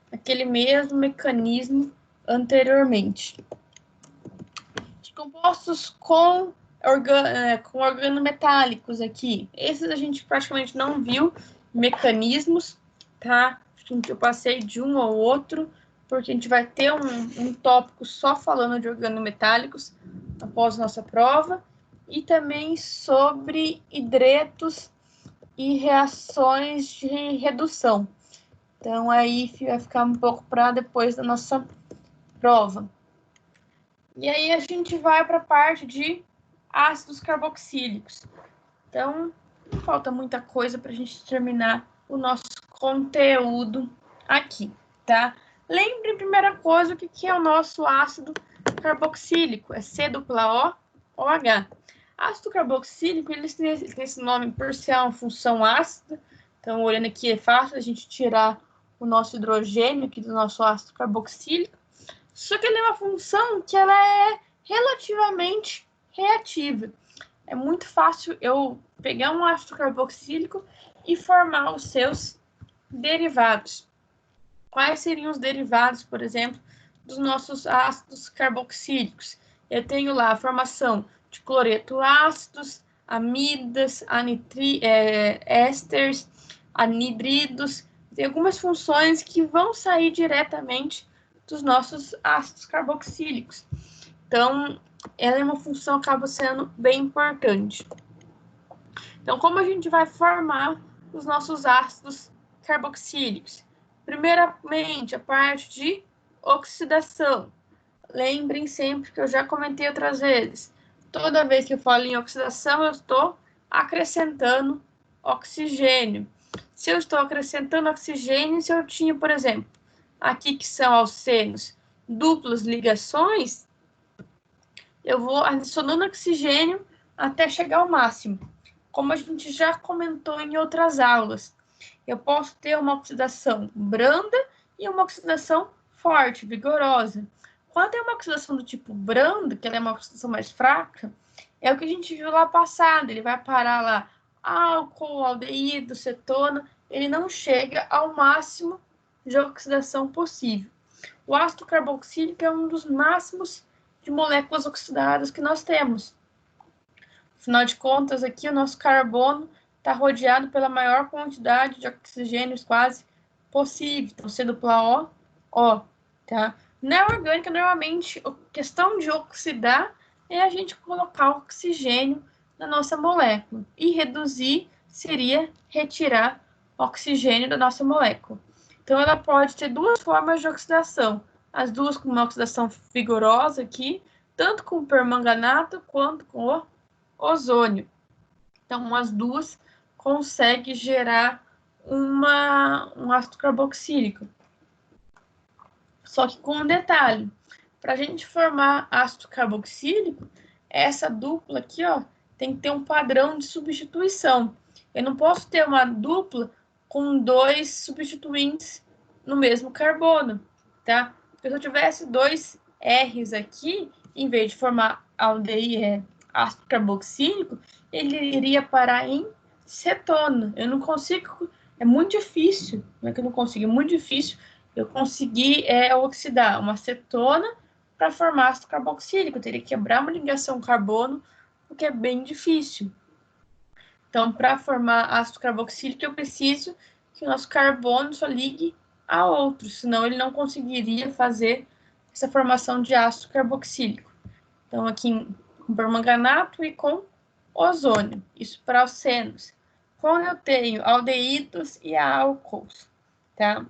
aquele mesmo mecanismo anteriormente. Os compostos com organometálicos aqui, esses a gente praticamente não viu mecanismos, tá? Eu passei de um ao outro, porque a gente vai ter um tópico só falando de organometálicos após nossa prova, e também sobre hidretos e reações de redução. Então, aí vai ficar um pouco para depois da nossa prova. E aí a gente vai para a parte de ácidos carboxílicos. Então, não falta muita coisa para a gente terminar o nosso conteúdo aqui, tá? Lembre, primeira coisa, o que é o nosso ácido carboxílico. É C-O-O-H. Ácido carboxílico, ele tem esse nome por ser uma função ácida. Então, olhando aqui, é fácil a gente tirar o nosso hidrogênio aqui do nosso ácido carboxílico. Só que ele é uma função que ela é relativamente reativa. É muito fácil eu pegar um ácido carboxílico e formar os seus derivados. Quais seriam os derivados, por exemplo, dos nossos ácidos carboxílicos? Eu tenho lá a formação de cloreto ácidos, amidas, ésteres, anidridos. Tem algumas funções que vão sair diretamente dos nossos ácidos carboxílicos. Então, ela é uma função que acaba sendo bem importante. Então, como a gente vai formar os nossos ácidos carboxílicos? Primeiramente, a parte de oxidação. Lembrem sempre que eu já comentei outras vezes. Toda vez que eu falo em oxidação, eu estou acrescentando oxigênio. Se eu estou acrescentando oxigênio, se eu tinha, por exemplo, aqui que são alcenos, duplas ligações, eu vou adicionando oxigênio até chegar ao máximo. Como a gente já comentou em outras aulas, eu posso ter uma oxidação branda e uma oxidação forte, vigorosa. Quando é uma oxidação do tipo brando, que ela é uma oxidação mais fraca, é o que a gente viu lá passado. Ele vai parar lá álcool, aldeído, cetona, ele não chega ao máximo de oxidação possível. O ácido carboxílico é um dos máximos de moléculas oxidadas que nós temos. Afinal de contas, aqui o nosso carbono está rodeado pela maior quantidade de oxigênios quase possível. Então, C dupla O, O, tá? Na orgânica, normalmente, a questão de oxidar é a gente colocar oxigênio na nossa molécula. E reduzir seria retirar oxigênio da nossa molécula. Então, ela pode ter duas formas de oxidação. As duas com uma oxidação vigorosa aqui, tanto com o permanganato quanto com o ozônio. Então, as duas conseguem gerar um ácido carboxílico. Só que com um detalhe. Para a gente formar ácido carboxílico, essa dupla aqui, ó, tem que ter um padrão de substituição. Eu não posso ter uma dupla com dois substituintes no mesmo carbono, tá? Porque se eu tivesse dois R's aqui, em vez de formar ácido carboxílico, ele iria parar em cetona. Eu não consigo, é muito difícil, não é que eu não consigo, é muito difícil eu conseguir oxidar uma cetona para formar ácido carboxílico. Eu teria que quebrar uma ligação carbono, o que é bem difícil. Então, para formar ácido carboxílico, eu preciso que o nosso carbono só ligue a outro, senão ele não conseguiria fazer essa formação de ácido carboxílico. Então, aqui com permanganato e com ozônio, isso para alcenos. Quando eu tenho aldeídos e álcools, tá?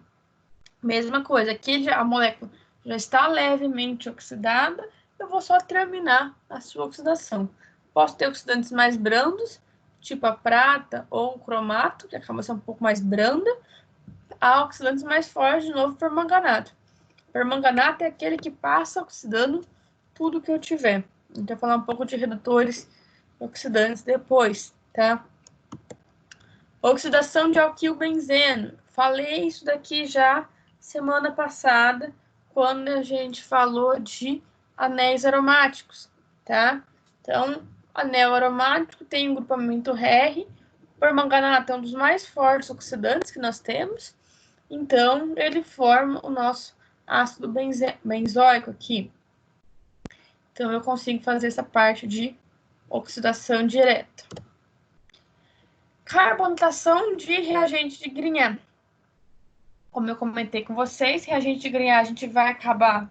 Mesma coisa, aqui a molécula já está levemente oxidada, eu vou só terminar a sua oxidação. Posso ter oxidantes mais brandos, tipo a prata ou o cromato, que acaba sendo um pouco mais branda. Há oxidantes mais fortes, de novo, permanganato. Permanganato é aquele que passa oxidando tudo que eu tiver. A gente vai falar um pouco de redutores oxidantes depois, tá? Oxidação de alquilbenzeno. Falei isso daqui já semana passada, quando a gente falou de anéis aromáticos, tá? Então, anel aromático tem um grupamento R, o permanganato é um dos mais fortes oxidantes que nós temos, então ele forma o nosso ácido benzoico aqui. Então, eu consigo fazer essa parte de oxidação direta. Carbonatação de reagente de Grignard. Como eu comentei com vocês, reagente de Grignard a gente vai acabar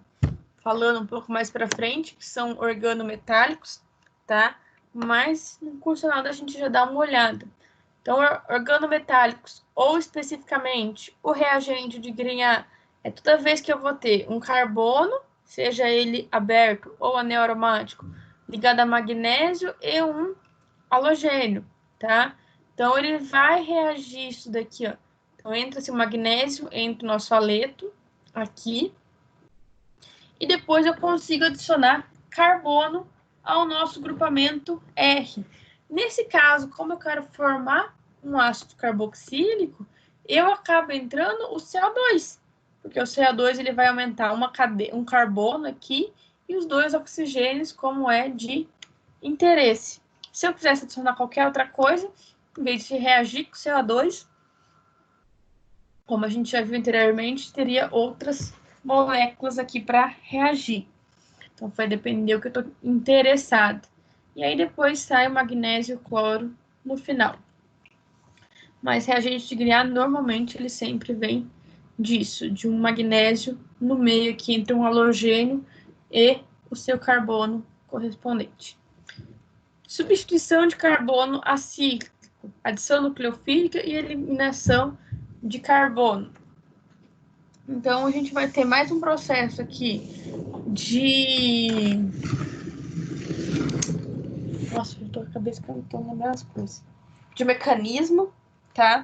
falando um pouco mais para frente, que são organometálicos, tá? Mas no curso nada a gente já dá uma olhada. Então, organometálicos, ou especificamente o reagente de Grignard, é toda vez que eu vou ter um carbono, seja ele aberto ou anel aromático, ligado a magnésio e um halogênio, tá? Então, ele vai reagir isso daqui, ó. Então, entra-se o magnésio, entra o nosso haleto aqui. E depois eu consigo adicionar carbono ao nosso grupamento R. Nesse caso, como eu quero formar um ácido carboxílico, eu acabo entrando o CO2. Porque o CO2 ele vai aumentar um carbono aqui e os dois oxigênios, como é de interesse. Se eu quisesse adicionar qualquer outra coisa, em vez de reagir com CO2, como a gente já viu anteriormente, teria outras moléculas aqui para reagir. Então, vai depender do que eu estou interessado. E aí, depois sai o magnésio e o cloro no final. Mas reagente de Grignard, normalmente, ele sempre vem disso, de um magnésio no meio aqui entre um halogênio e o seu carbono correspondente. Substituição de carbono acíclico, adição nucleofílica e eliminação de carbono. Então, a gente vai ter mais um processo aqui de... Nossa, eu tô com a cabeça cantando as coisas. De mecanismo, tá?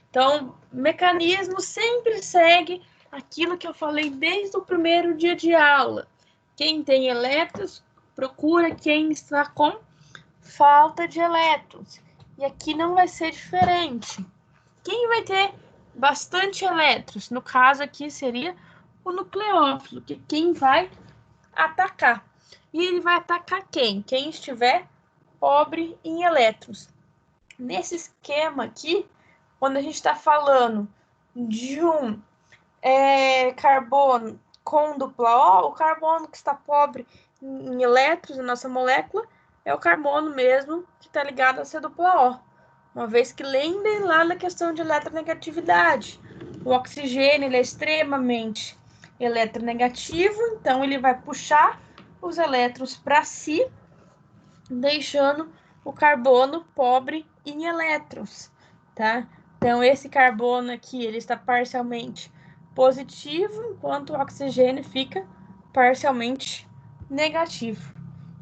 Então, mecanismo sempre segue aquilo que eu falei desde o primeiro dia de aula. Quem tem elétrons, procura quem está com falta de elétrons. E aqui não vai ser diferente. Quem vai ter bastante elétrons? No caso aqui seria o nucleófilo, que é quem vai atacar. E ele vai atacar quem? Quem estiver pobre em elétrons. Nesse esquema aqui, quando a gente está falando de um carbono com dupla O, o carbono que está pobre em elétrons na nossa molécula é o carbono mesmo que está ligado a essa dupla O. Uma vez que lembrem lá da questão de eletronegatividade. O oxigênio ele é extremamente eletronegativo, então ele vai puxar os elétrons para si, deixando o carbono pobre em elétrons, tá? Então, esse carbono aqui, ele está parcialmente positivo, enquanto o oxigênio fica parcialmente negativo.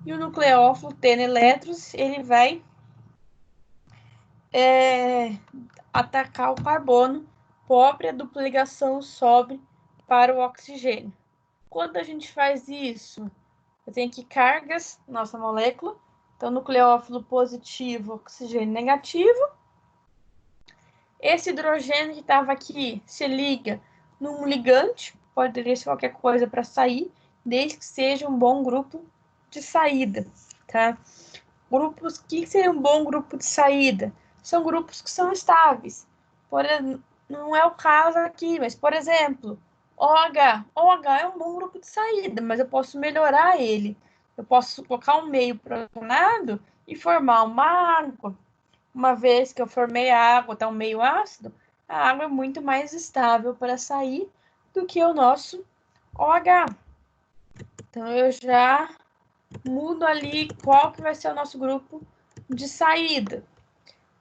E o nucleófilo, tendo elétrons, ele vai atacar o carbono pobre, a dupla ligação sobe para o oxigênio. Quando a gente faz isso, eu tenho aqui cargas, nossa molécula. Então, nucleófilo positivo, oxigênio negativo. Esse hidrogênio que estava aqui se liga num ligante, poderia ser qualquer coisa para sair, desde que seja um bom grupo de saída, tá? Grupos, o que seria um bom grupo de saída? São grupos que são estáveis. Não é o caso aqui, mas, por exemplo, OH. OH é um bom grupo de saída, mas eu posso melhorar ele. Eu posso colocar um meio protonado e formar uma água. Uma vez que eu formei a água, está um meio ácido, a água é muito mais estável para sair do que o nosso OH. Então, eu já mudo ali qual que vai ser o nosso grupo de saída.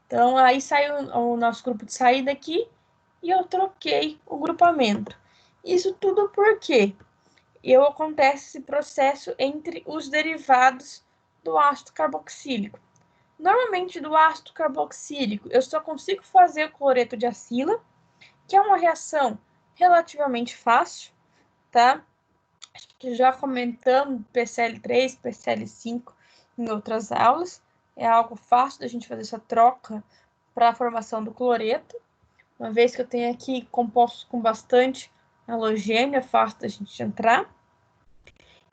Então, aí saiu o nosso grupo de saída aqui e eu troquei o grupamento. Isso tudo porque acontece esse processo entre os derivados do ácido carboxílico. Normalmente, do ácido carboxílico, eu só consigo fazer o cloreto de acila, que é uma reação relativamente fácil, tá? Acho que já comentamos PCl3, PCl5 em outras aulas. É algo fácil da gente fazer essa troca para a formação do cloreto. Uma vez que eu tenho aqui compostos com bastante halogênio, é fácil da gente entrar.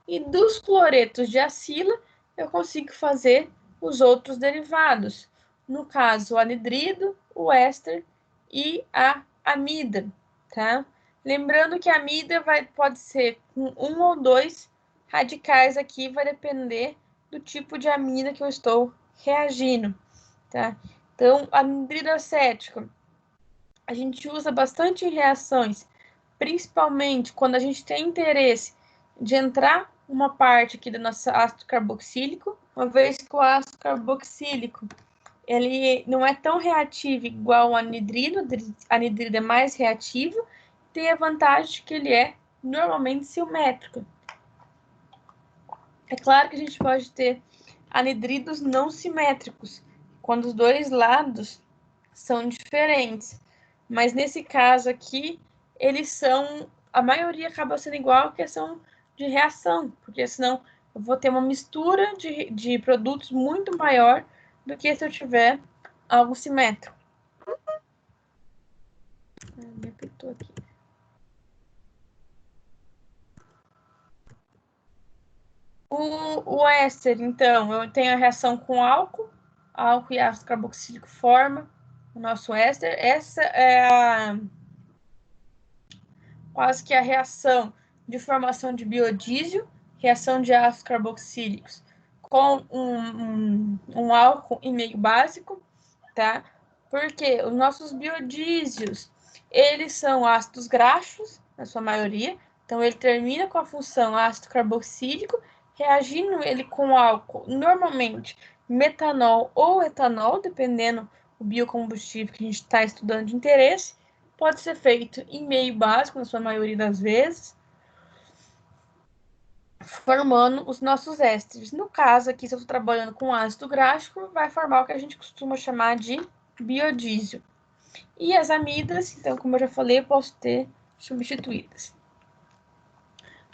E dos cloretos de acila, eu consigo fazer os outros derivados. No caso, o anidrido, o éster e a amida, tá? Lembrando que a amida pode ser com 1 ou 2 radicais aqui, vai depender do tipo de amida que eu estou reagindo, tá? Então, anidrido acético, a gente usa bastante em reações, principalmente quando a gente tem interesse de entrar uma parte aqui do nosso ácido carboxílico, uma vez que o ácido carboxílico ele não é tão reativo igual o anidrido, a anidrido é mais reativo, tem a vantagem de que ele é normalmente simétrico. É claro que a gente pode ter anidridos não simétricos, quando os dois lados são diferentes. Mas nesse caso aqui, eles são, a maioria acaba sendo igual a questão de reação, porque senão eu vou ter uma mistura de produtos muito maior do que se eu tiver algo simétrico. Me apertou aqui. O éster, então, eu tenho a reação com álcool e ácido carboxílico forma o nosso éster. Essa é quase que a reação de formação de biodiesel, reação de ácidos carboxílicos com um álcool em meio básico, tá? Porque os nossos biodiesels, eles são ácidos graxos, na sua maioria, então ele termina com a função ácido carboxílico, reagindo ele com álcool, normalmente metanol ou etanol, dependendo do biocombustível que a gente está estudando de interesse, pode ser feito em meio básico, na sua maioria das vezes, formando os nossos ésteres. No caso aqui, se eu estou trabalhando com ácido gráfico, vai formar o que a gente costuma chamar de biodiesel. E as amidas, então, como eu já falei, eu posso ter substituídas.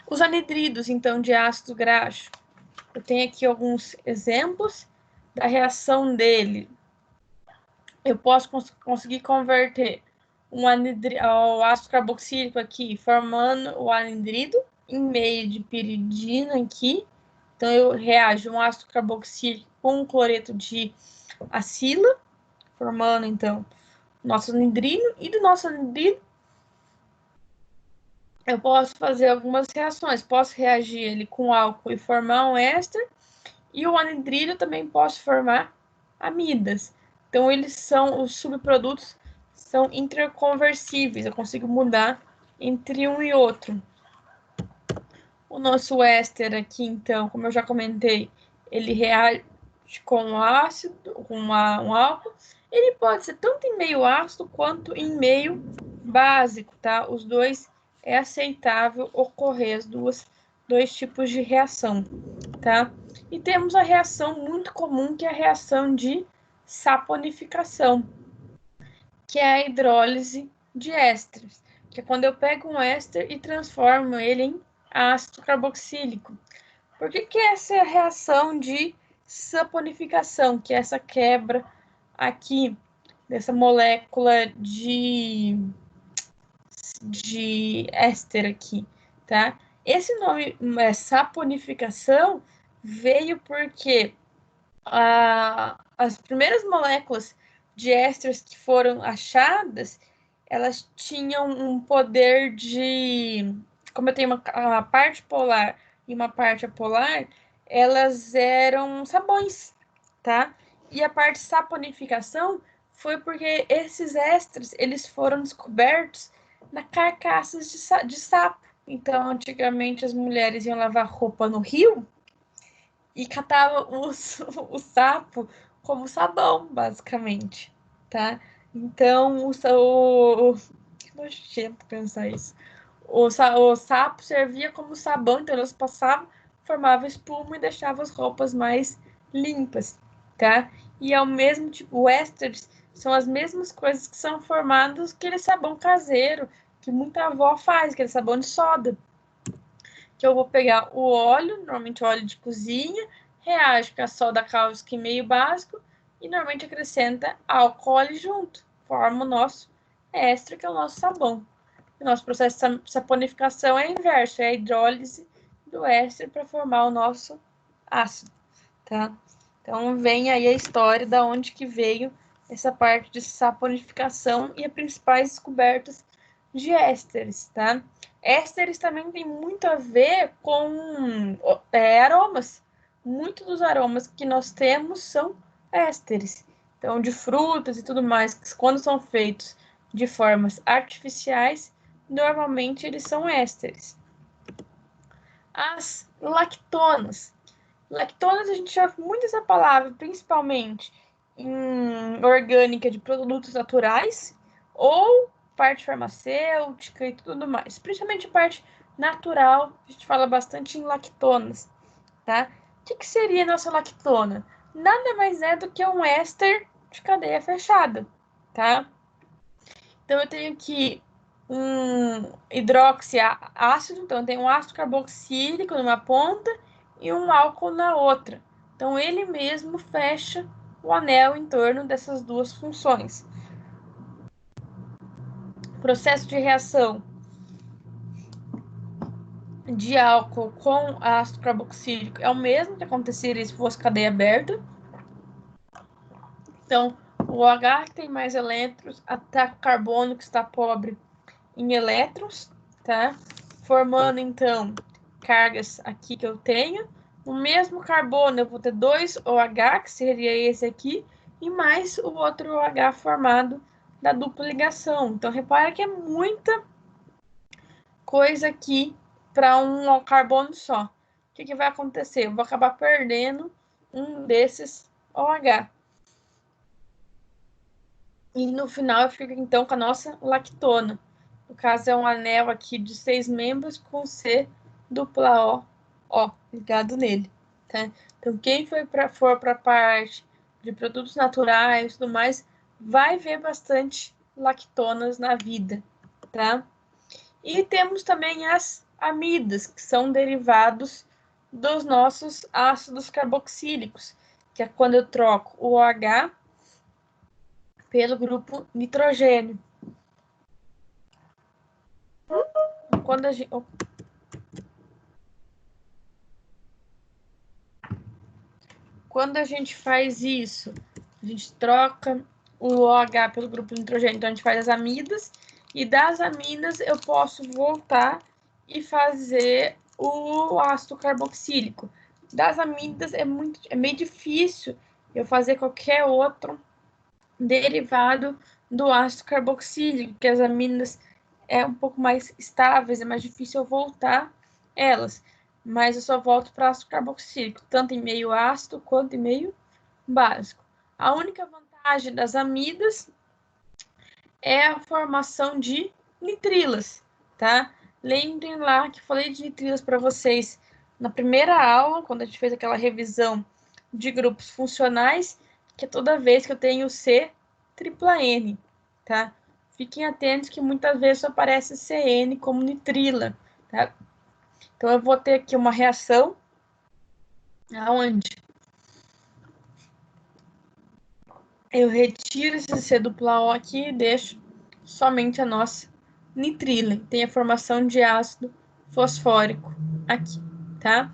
Os anidridos, então, de ácido graxo, eu tenho aqui alguns exemplos da reação dele. Eu posso conseguir converter o ácido carboxílico aqui, formando o anidrido em meio de piridina aqui. Então, eu reajo um ácido carboxílico com um cloreto de acila, formando, então, nosso anidrido. E do nosso anidrido, eu posso fazer algumas reações. Posso reagir ele com álcool e formar um éster. E o anidrido também posso formar amidas. Então, eles são, os subprodutos são interconversíveis. Eu consigo mudar entre um e outro. O nosso éster aqui, então, como eu já comentei, ele reage com ácido, com um álcool. Ele pode ser tanto em meio ácido quanto em meio básico, tá? Os dois é aceitável ocorrer dois tipos de reação, tá? E temos a reação muito comum, que é a reação de saponificação, que é a hidrólise de ésteres, que é quando eu pego um éster e transformo ele em ácido carboxílico. Por que é essa reação de saponificação, que é essa quebra aqui dessa molécula de éster aqui, tá? Esse nome, saponificação, veio porque as primeiras moléculas de ésteres que foram achadas, elas tinham um poder de... Como eu tenho uma parte polar e uma parte apolar, elas eram sabões, tá? E a parte saponificação foi porque esses ésteres, eles foram descobertos na carcaças de sapo. Então, antigamente, as mulheres iam lavar roupa no rio e catavam o sapo como sabão, basicamente, tá? Então, que nojento pensar isso. O sapo servia como sabão, então elas passavam, formavam espuma e deixavam as roupas mais limpas, tá? E ao mesmo tipo, o ésteres são as mesmas coisas que são formadas aquele sabão caseiro que muita avó faz, aquele sabão de soda. Que eu vou pegar o óleo, normalmente óleo de cozinha, reage com a soda cáustica em meio básico e normalmente acrescenta álcool junto, forma o nosso éster, que é o nosso sabão. O nosso processo de saponificação é inverso, é a hidrólise do éster para formar o nosso ácido, tá? Então, vem aí a história da onde que veio essa parte de saponificação e as principais descobertas de ésteres, tá? Ésteres também tem muito a ver com aromas. Muitos dos aromas que nós temos são ésteres. Então, de frutas e tudo mais, que quando são feitos de formas artificiais, normalmente eles são ésteres. As lactonas. Lactonas, a gente já ouve muito essa palavra, principalmente em orgânica de produtos naturais ou parte farmacêutica e tudo mais. Principalmente parte natural, a gente fala bastante em lactonas, tá? O que seria a nossa lactona? Nada mais é do que um éster de cadeia fechada, tá? Então, eu tenho aqui um hidroxiácido, então eu tenho um ácido carboxílico numa ponta e um álcool na outra. Então, ele mesmo fecha o anel em torno dessas duas funções. O processo de reação de álcool com ácido carboxílico é o mesmo que aconteceria se fosse cadeia aberta. Então, o OH que tem mais elétrons ataca o carbono que está pobre em elétrons, tá? Formando, então, cargas aqui que eu tenho. No mesmo carbono, eu vou ter 2 OH, que seria esse aqui, e mais o outro OH formado da dupla ligação. Então, repara que é muita coisa aqui para um carbono só. que vai acontecer? Eu vou acabar perdendo um desses OH. E no final eu fico, então, com a nossa lactona. No caso, é um anel aqui de 6 membros com C dupla O ligado nele, tá? Então, quem for para a parte de produtos naturais e tudo mais, vai ver bastante lactonas na vida, tá? E temos também as amidas, que são derivados dos nossos ácidos carboxílicos, que é quando eu troco o OH pelo grupo nitrogênio. Quando a gente faz isso, a gente troca o OH pelo grupo nitrogênio, então a gente faz as amidas, e das amidas eu posso voltar e fazer o ácido carboxílico. Das amidas é meio difícil eu fazer qualquer outro derivado do ácido carboxílico, porque as amidas é um pouco mais estáveis, é mais difícil eu voltar elas. Mas eu só volto para ácido carboxílico, tanto em meio ácido quanto em meio básico. A única vantagem das amidas é a formação de nitrilas, tá? Lembrem lá que falei de nitrilas para vocês na primeira aula, quando a gente fez aquela revisão de grupos funcionais, que é toda vez que eu tenho C tripla N, tá? Fiquem atentos que muitas vezes só aparece CN como nitrila, tá? Então, eu vou ter aqui uma reação aonde eu retiro esse C dupla O aqui e deixo somente a nossa nitrila. Tem a formação de ácido fosfórico aqui, tá?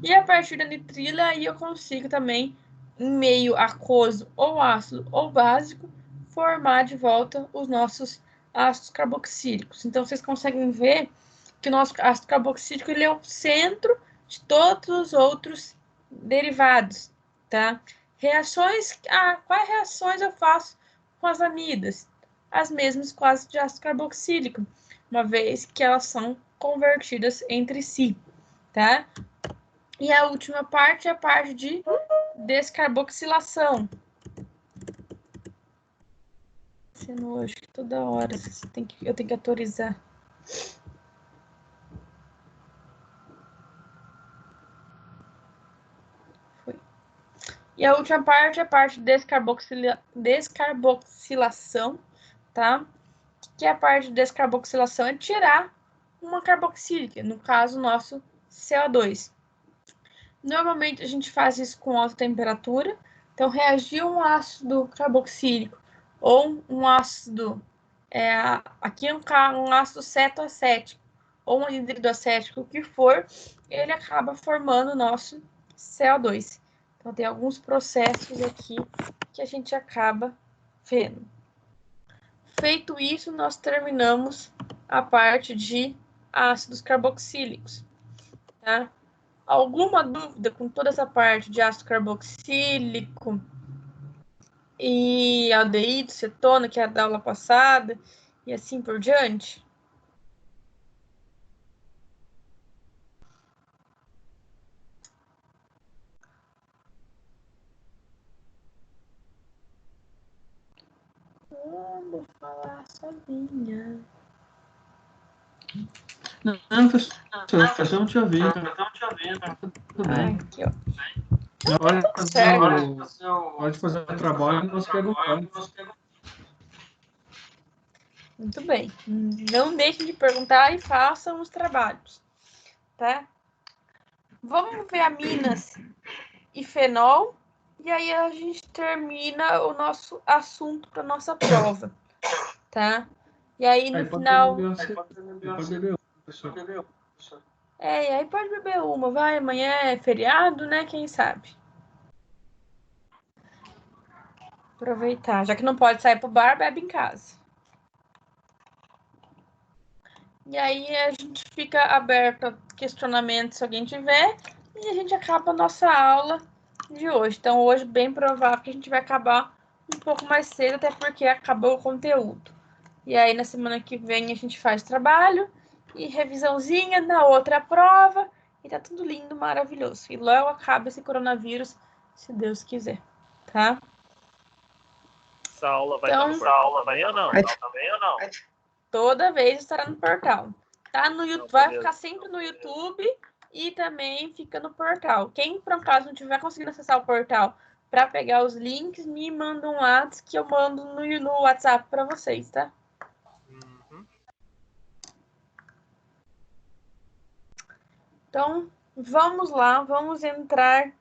E a partir da nitrila, aí eu consigo também, em meio aquoso ou ácido ou básico, formar de volta os nossos ácidos carboxílicos. Então, vocês conseguem ver que o nosso ácido carboxílico ele é o centro de todos os outros derivados, tá? Reações, quais reações eu faço com as amidas? As mesmas com as de ácido carboxílico, uma vez que elas são convertidas entre si, tá? E a última parte é a parte de descarboxilação. Sendo hoje toda hora eu tenho que autorizar. Foi. E a última parte é a parte de descarboxilação, tá? Que é a parte de descarboxilação é tirar uma carboxílica, no caso, o nosso CO2. Normalmente, a gente faz isso com alta temperatura. Então, reagir um ácido carboxílico ou um ácido, aqui é um ácido cetoacético ou um anidrido acético, o que for, ele acaba formando o nosso CO2. Então, tem alguns processos aqui que a gente acaba vendo. Feito isso, nós terminamos a parte de ácidos carboxílicos, tá? Alguma dúvida com toda essa parte de ácido carboxílico e aldeído, cetona, que é a da aula passada, e assim por diante? Vou falar sozinha. Não, professor, eu não te ouvi. Tudo bem. Aqui, ó. Pode fazer o trabalho e nós perguntamos. Muito bem. Não deixem de perguntar e façam os trabalhos, tá? Vamos ver aminas e fenol, e aí a gente termina o nosso assunto para nossa prova, tá? E aí no final... Pode beber, professor. e aí pode beber uma, vai, amanhã é feriado, né? Quem sabe? Aproveitar, já que não pode sair pro bar, bebe em casa. E aí a gente fica aberto a questionamentos se alguém tiver, e a gente acaba a nossa aula de hoje. Então, hoje, bem provável que a gente vai acabar um pouco mais cedo, até porque acabou o conteúdo. E aí, na semana que vem, a gente faz trabalho e revisãozinha, na outra prova, e tá tudo lindo, maravilhoso. E logo acaba esse coronavírus, se Deus quiser, tá? Essa aula vai Então, estar no portal também ou não? toda vez estará no portal. Tá no YouTube, vai beleza. ficar sempre no YouTube e também fica no portal. Quem, por acaso, não tiver conseguindo acessar o portal para pegar os links, me manda um WhatsApp que eu mando no WhatsApp para vocês, tá? Uhum. Então, vamos lá, vamos entrar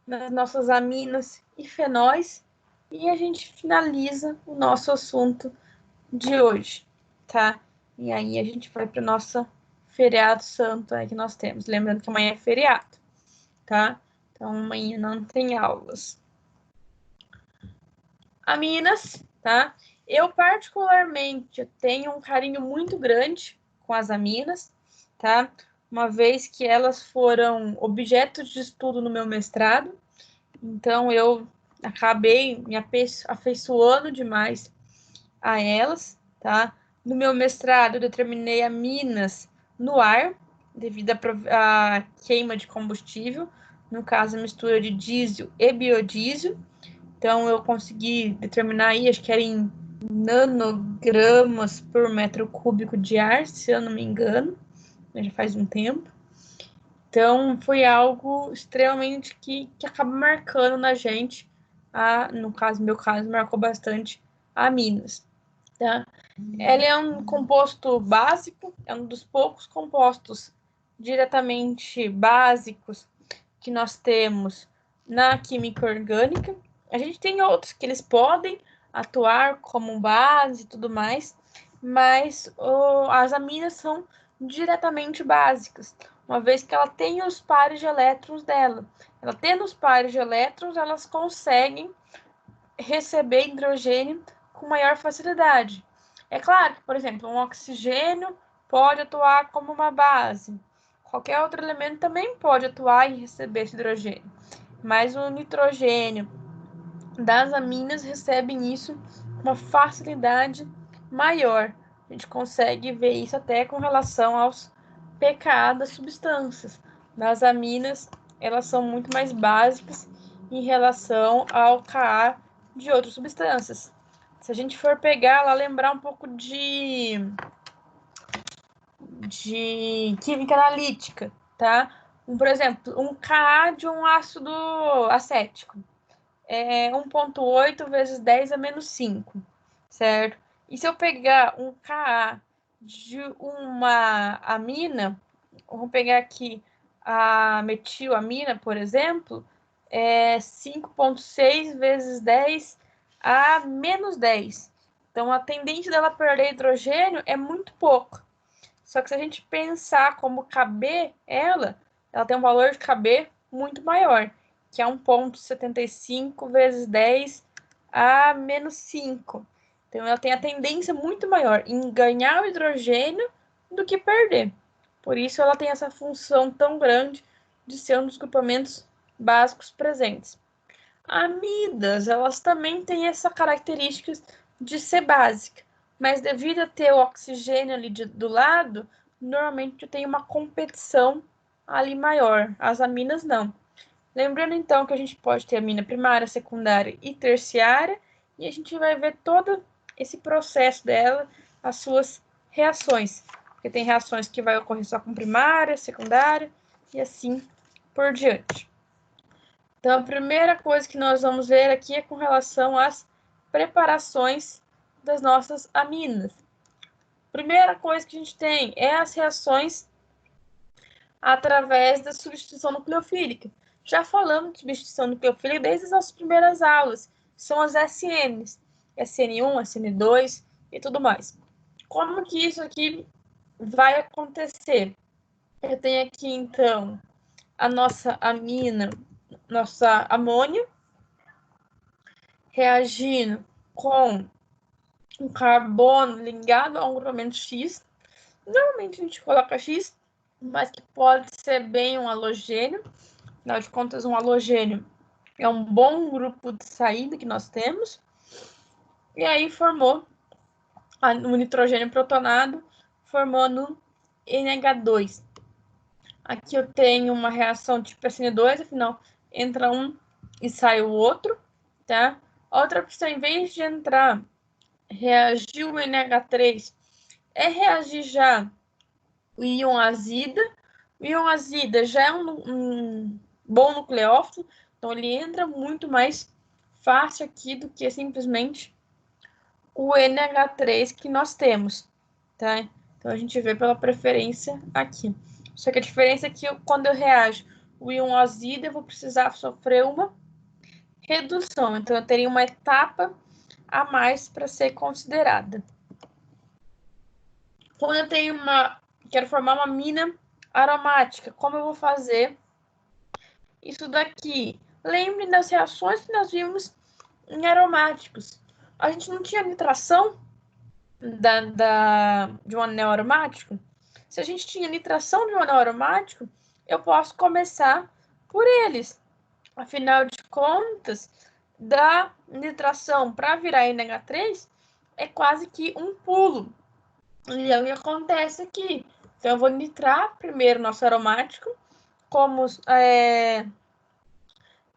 nas nossas aminas e fenóis e a gente finaliza o nosso assunto de hoje, tá? E aí a gente vai para o nosso feriado santo aí que nós temos. Lembrando que amanhã é feriado, tá? Então amanhã não tem aulas. Aminas, tá? Eu particularmente tenho um carinho muito grande com as aminas, tá? Uma vez que elas foram objetos de estudo no meu mestrado, então eu acabei me afeiçoando demais a elas, tá? No meu mestrado, eu determinei aminas no ar, devido à queima de combustível, no caso, a mistura de diesel e biodiesel. Então, eu consegui determinar aí, acho que era em nanogramas por metro cúbico de ar, se eu não me engano, já faz um tempo. Então, foi algo extremamente que acaba marcando na gente, no meu caso, marcou bastante aminas. Tá? Ele é um composto básico, é um dos poucos compostos diretamente básicos que nós temos na química orgânica. A gente tem outros que eles podem atuar como base e tudo mais, mas as aminas são diretamente básicas, uma vez que ela tem os pares de elétrons dela. Ela tendo os pares de elétrons, elas conseguem receber hidrogênio com maior facilidade. É claro que, por exemplo, um oxigênio pode atuar como uma base. Qualquer outro elemento também pode atuar e receber esse hidrogênio. Mas o nitrogênio das aminas recebem isso com uma facilidade maior. A gente consegue ver isso até com relação aos pKa das substâncias. Das aminas, elas são muito mais básicas em relação ao Ka de outras substâncias. Se a gente for pegar lá, lembrar um pouco de química analítica, tá? Por exemplo, um Ka de um ácido acético é 1,8 vezes 10 a menos 5, certo? E se eu pegar um Ka de uma amina, vamos pegar aqui a metilamina, por exemplo, é 5,6 vezes 10 a menos 10. Então, a tendência dela perder hidrogênio é muito pouco. Só que se a gente pensar como Kb ela tem um valor de Kb muito maior, que é 1,75 vezes 10 a menos 5. Então, ela tem a tendência muito maior em ganhar o hidrogênio do que perder. Por isso, ela tem essa função tão grande de ser um dos grupamentos básicos presentes. Amidas, elas também têm essa característica de ser básica, mas devido a ter o oxigênio ali do lado, normalmente tem uma competição ali maior. As aminas não. Lembrando então que a gente pode ter amina primária, secundária e terciária, e a gente vai ver todo esse processo dela, as suas reações. Porque tem reações que vai ocorrer só com primária, secundária e assim por diante. Então, a primeira coisa que nós vamos ver aqui é com relação às preparações das nossas aminas. Primeira coisa que a gente tem é as reações através da substituição nucleofílica. Já falamos de substituição nucleofílica desde as nossas primeiras aulas. São as SNs, SN1, SN2 e tudo mais. Como que isso aqui vai acontecer? Eu tenho aqui, então, a nossa amina, nossa amônia, reagindo com um carbono ligado a um grupamento X. Normalmente a gente coloca X, mas que pode ser bem um halogênio. Afinal de contas, um halogênio é um bom grupo de saída que nós temos. E aí formou o nitrogênio protonado, formando NH2. Aqui eu tenho uma reação tipo SN2, afinal, entra um e sai o outro, tá? Outra opção, em vez de entrar, reagir o NH3, é reagir já o íon azida. O íon azida já é um bom nucleófilo, então ele entra muito mais fácil aqui do que simplesmente o NH3 que nós temos, tá? Então a gente vê pela preferência aqui. Só que a diferença é que quando eu reajo o íon azida, eu vou precisar sofrer uma redução. Então eu teria uma etapa a mais para ser considerada. Quando eu tenho quero formar uma mina aromática, como eu vou fazer isso daqui? Lembre das reações que nós vimos em aromáticos. A gente não tinha nitração de um anel aromático? Se a gente tinha nitração de um anel aromático, eu posso começar por eles. Afinal de contas, da nitração para virar NH3 é quase que um pulo. E é o que acontece aqui. Então, eu vou nitrar primeiro nosso aromático, como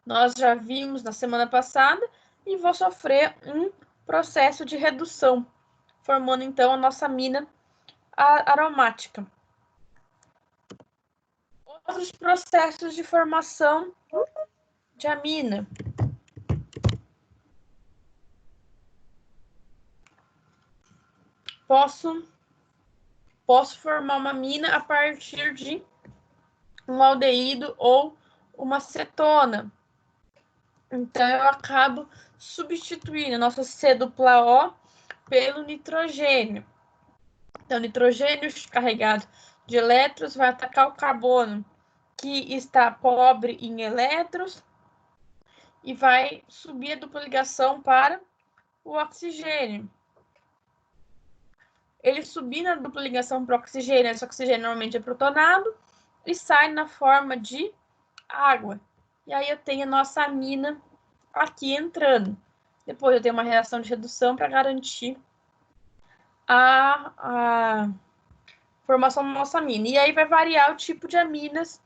nós já vimos na semana passada, e vou sofrer um processo de redução, formando então a nossa mina aromática. Outros processos de formação de amina. Posso formar uma amina a partir de um aldeído ou uma cetona. Então, eu acabo substituindo a nossa C-O pelo nitrogênio. Então, o nitrogênio carregado de elétrons vai atacar o carbono, que está pobre em elétrons, e vai subir a dupla ligação para o oxigênio. Ele subindo a dupla ligação para o oxigênio, esse oxigênio normalmente é protonado, e sai na forma de água. E aí eu tenho a nossa amina aqui entrando. Depois eu tenho uma reação de redução para garantir a formação da nossa amina. E aí vai variar o tipo de aminas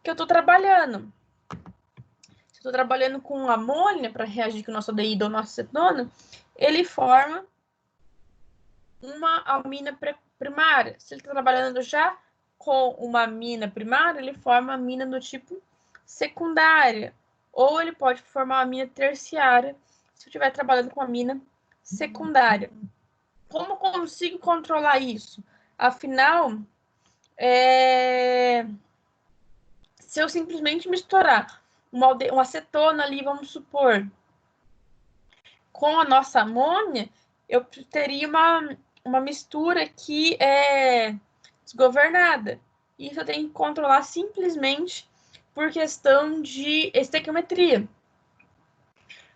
que eu estou trabalhando. Se eu estou trabalhando com amônia para reagir com o nosso aldeído ou nossa cetona, ele forma uma amina primária. Se ele está trabalhando já com uma amina primária, ele forma a amina do tipo secundária. Ou ele pode formar uma amina terciária, se eu estiver trabalhando com a amina secundária. Como consigo controlar isso? Afinal, se eu simplesmente misturar uma acetona ali, vamos supor, com a nossa amônia, eu teria uma mistura que é desgovernada. Isso eu tenho que controlar simplesmente por questão de estequiometria.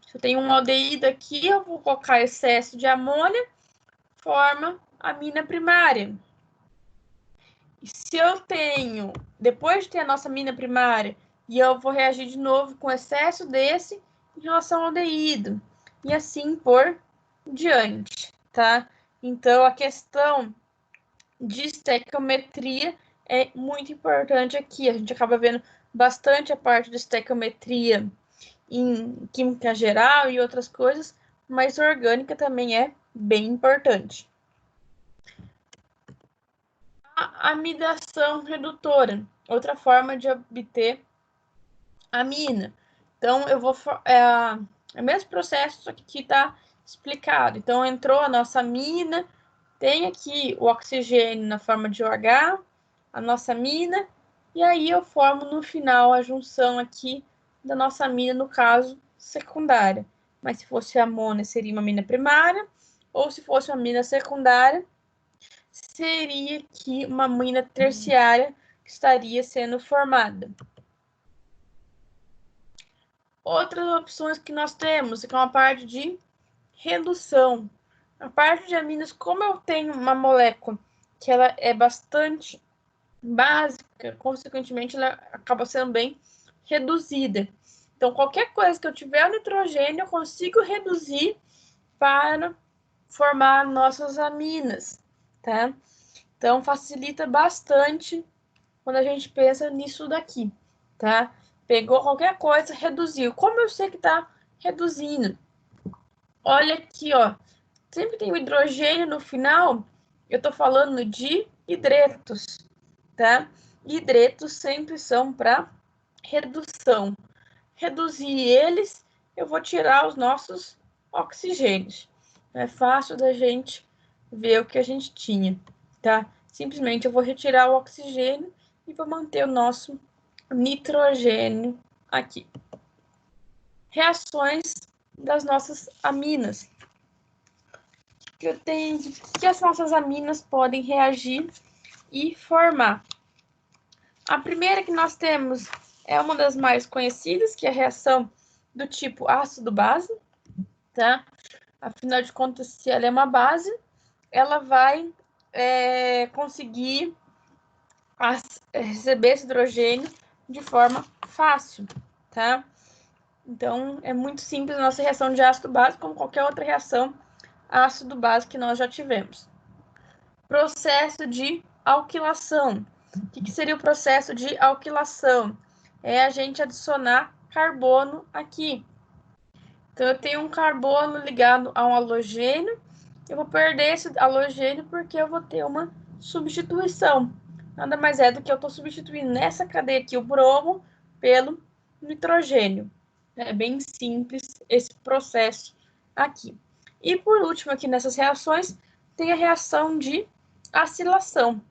Se eu tenho um aldeído aqui, eu vou colocar excesso de amônia, forma a amina primária. E se eu tenho, depois de ter a nossa amina primária, e eu vou reagir de novo com excesso desse em relação ao aldeído, e assim por diante, tá? Então, a questão de estequiometria é muito importante aqui. A gente acaba vendo bastante a parte de estequiometria em química geral e outras coisas, mas orgânica também é bem importante. A amidação redutora, outra forma de obter amina. Então, eu vou... É o mesmo processo, só que aqui está explicado. Então, entrou a nossa amina, tem aqui o oxigênio na forma de OH, a nossa amina, e aí eu formo no final a junção aqui da nossa amina, no caso, secundária. Mas se fosse amônia, seria uma amina primária, ou se fosse uma amina secundária, seria aqui uma amina terciária que estaria sendo formada. Outras opções que nós temos é uma parte de redução. A parte de aminas, como eu tenho uma molécula que ela é bastante básica, consequentemente ela acaba sendo bem reduzida. Então, qualquer coisa que eu tiver o nitrogênio, eu consigo reduzir para formar nossas aminas, tá? Então, facilita bastante quando a gente pensa nisso daqui, tá? Pegou qualquer coisa, reduziu. Como eu sei que está reduzindo? Olha aqui, ó. Sempre tem o hidrogênio no final. Eu estou falando de hidretos, tá? Hidretos sempre são para redução. Reduzir eles, eu vou tirar os nossos oxigênios. É fácil da gente ver o que a gente tinha, tá? Simplesmente eu vou retirar o oxigênio e vou manter o nosso nitrogênio aqui. Reações das nossas aminas. Que as nossas aminas podem reagir e formar. A primeira que nós temos é uma das mais conhecidas, que é a reação do tipo ácido-base, tá? Afinal de contas, se ela é uma base, ela vai conseguir receber esse hidrogênio de forma fácil, tá? Então, é muito simples a nossa reação de ácido-base, como qualquer outra reação ácido-base que nós já tivemos. Processo de alquilação. O que seria o processo de alquilação? É a gente adicionar carbono aqui. Então, eu tenho um carbono ligado a um halogênio. Eu vou perder esse halogênio porque eu vou ter uma substituição. Nada mais é do que eu estou substituindo nessa cadeia aqui o bromo pelo nitrogênio. É bem simples esse processo aqui. E por último, aqui nessas reações, tem a reação de acilação.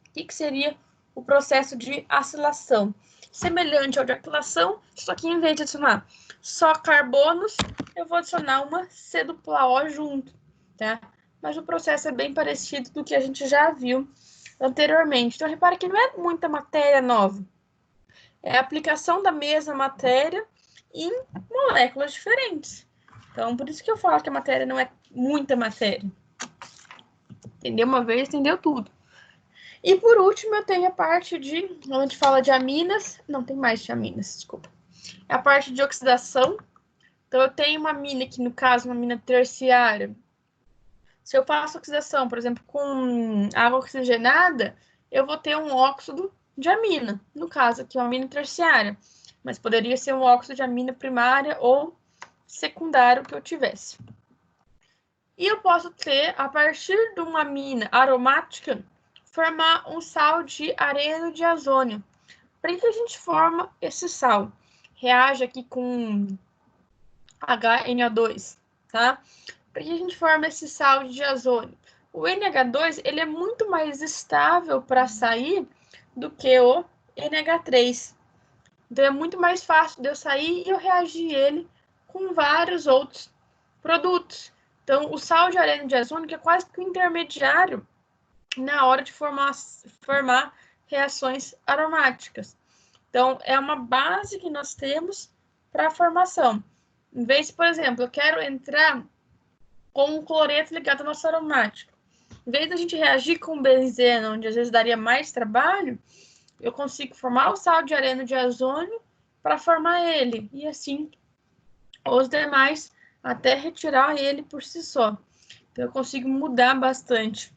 O que seria o processo de acilação? Semelhante ao de alquilação, só que em vez de adicionar só carbonos, eu vou adicionar uma C-O junto, tá? Mas o processo é bem parecido do que a gente já viu anteriormente. Então, repare que não é muita matéria nova. É a aplicação da mesma matéria em moléculas diferentes. Então, por isso que eu falo que a matéria não é muita matéria. Entendeu uma vez, entendeu tudo. E por último, eu tenho a parte de, onde a gente fala de aminas, não tem mais de aminas, desculpa. É a parte de oxidação. Então, eu tenho uma amina aqui, no caso, uma amina terciária. Se eu faço oxidação, por exemplo, com água oxigenada, eu vou ter um óxido de amina, no caso aqui, uma amina terciária. Mas poderia ser um óxido de amina primária ou secundário que eu tivesse. E eu posso ter, a partir de uma amina aromática, formar um sal de areno de ozônio. Para que a gente forma esse sal? Reage aqui com HNO2, tá? Para que a gente forma esse sal de ozônio? O NH2, ele é muito mais estável para sair do que o NH3. Então, é muito mais fácil de eu sair e eu reagir ele com vários outros produtos. Então, o sal de areno de ozônio é quase que um intermediário na hora de formar reações aromáticas. Então, é uma base que nós temos para a formação. Em vez, por exemplo, eu quero entrar com um cloreto ligado ao nosso aromático. Em vez da gente reagir com benzeno, onde às vezes daria mais trabalho, eu consigo formar o sal de areno de ozônio para formar ele. E assim, os demais, até retirar ele por si só. Então, eu consigo mudar bastante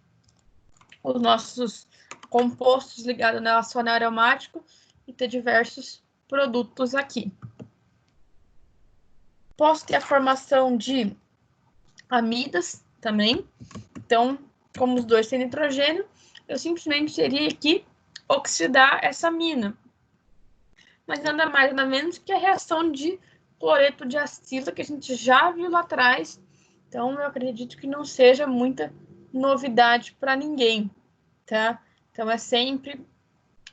os nossos compostos ligados ao nosso aromático e ter diversos produtos aqui. Posso ter a formação de amidas também. Então, como os dois têm nitrogênio, eu simplesmente teria que oxidar essa amina. Mas nada mais, nada menos que a reação de cloreto de acila, que a gente já viu lá atrás. Então, eu acredito que não seja muita novidade para ninguém, tá? Então, é sempre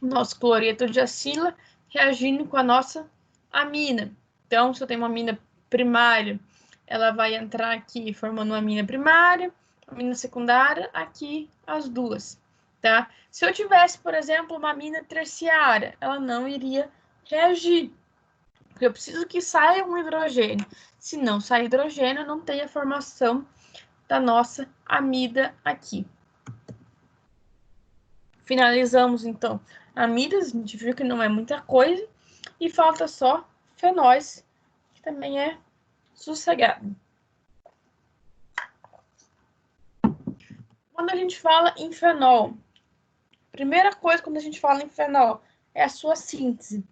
o nosso cloreto de acila reagindo com a nossa amina. Então, se eu tenho uma amina primária, ela vai entrar aqui formando uma amina primária, amina secundária, aqui as duas, tá? Se eu tivesse, por exemplo, uma amina terciária, ela não iria reagir, porque eu preciso que saia um hidrogênio. Se não sair hidrogênio, não tem a formação da nossa amida aqui. Finalizamos, então, amidas, a gente viu que não é muita coisa, e falta só fenóis, que também é sossegado. Quando a gente fala em fenol, Primeira coisa quando a gente fala em fenol é a sua síntese.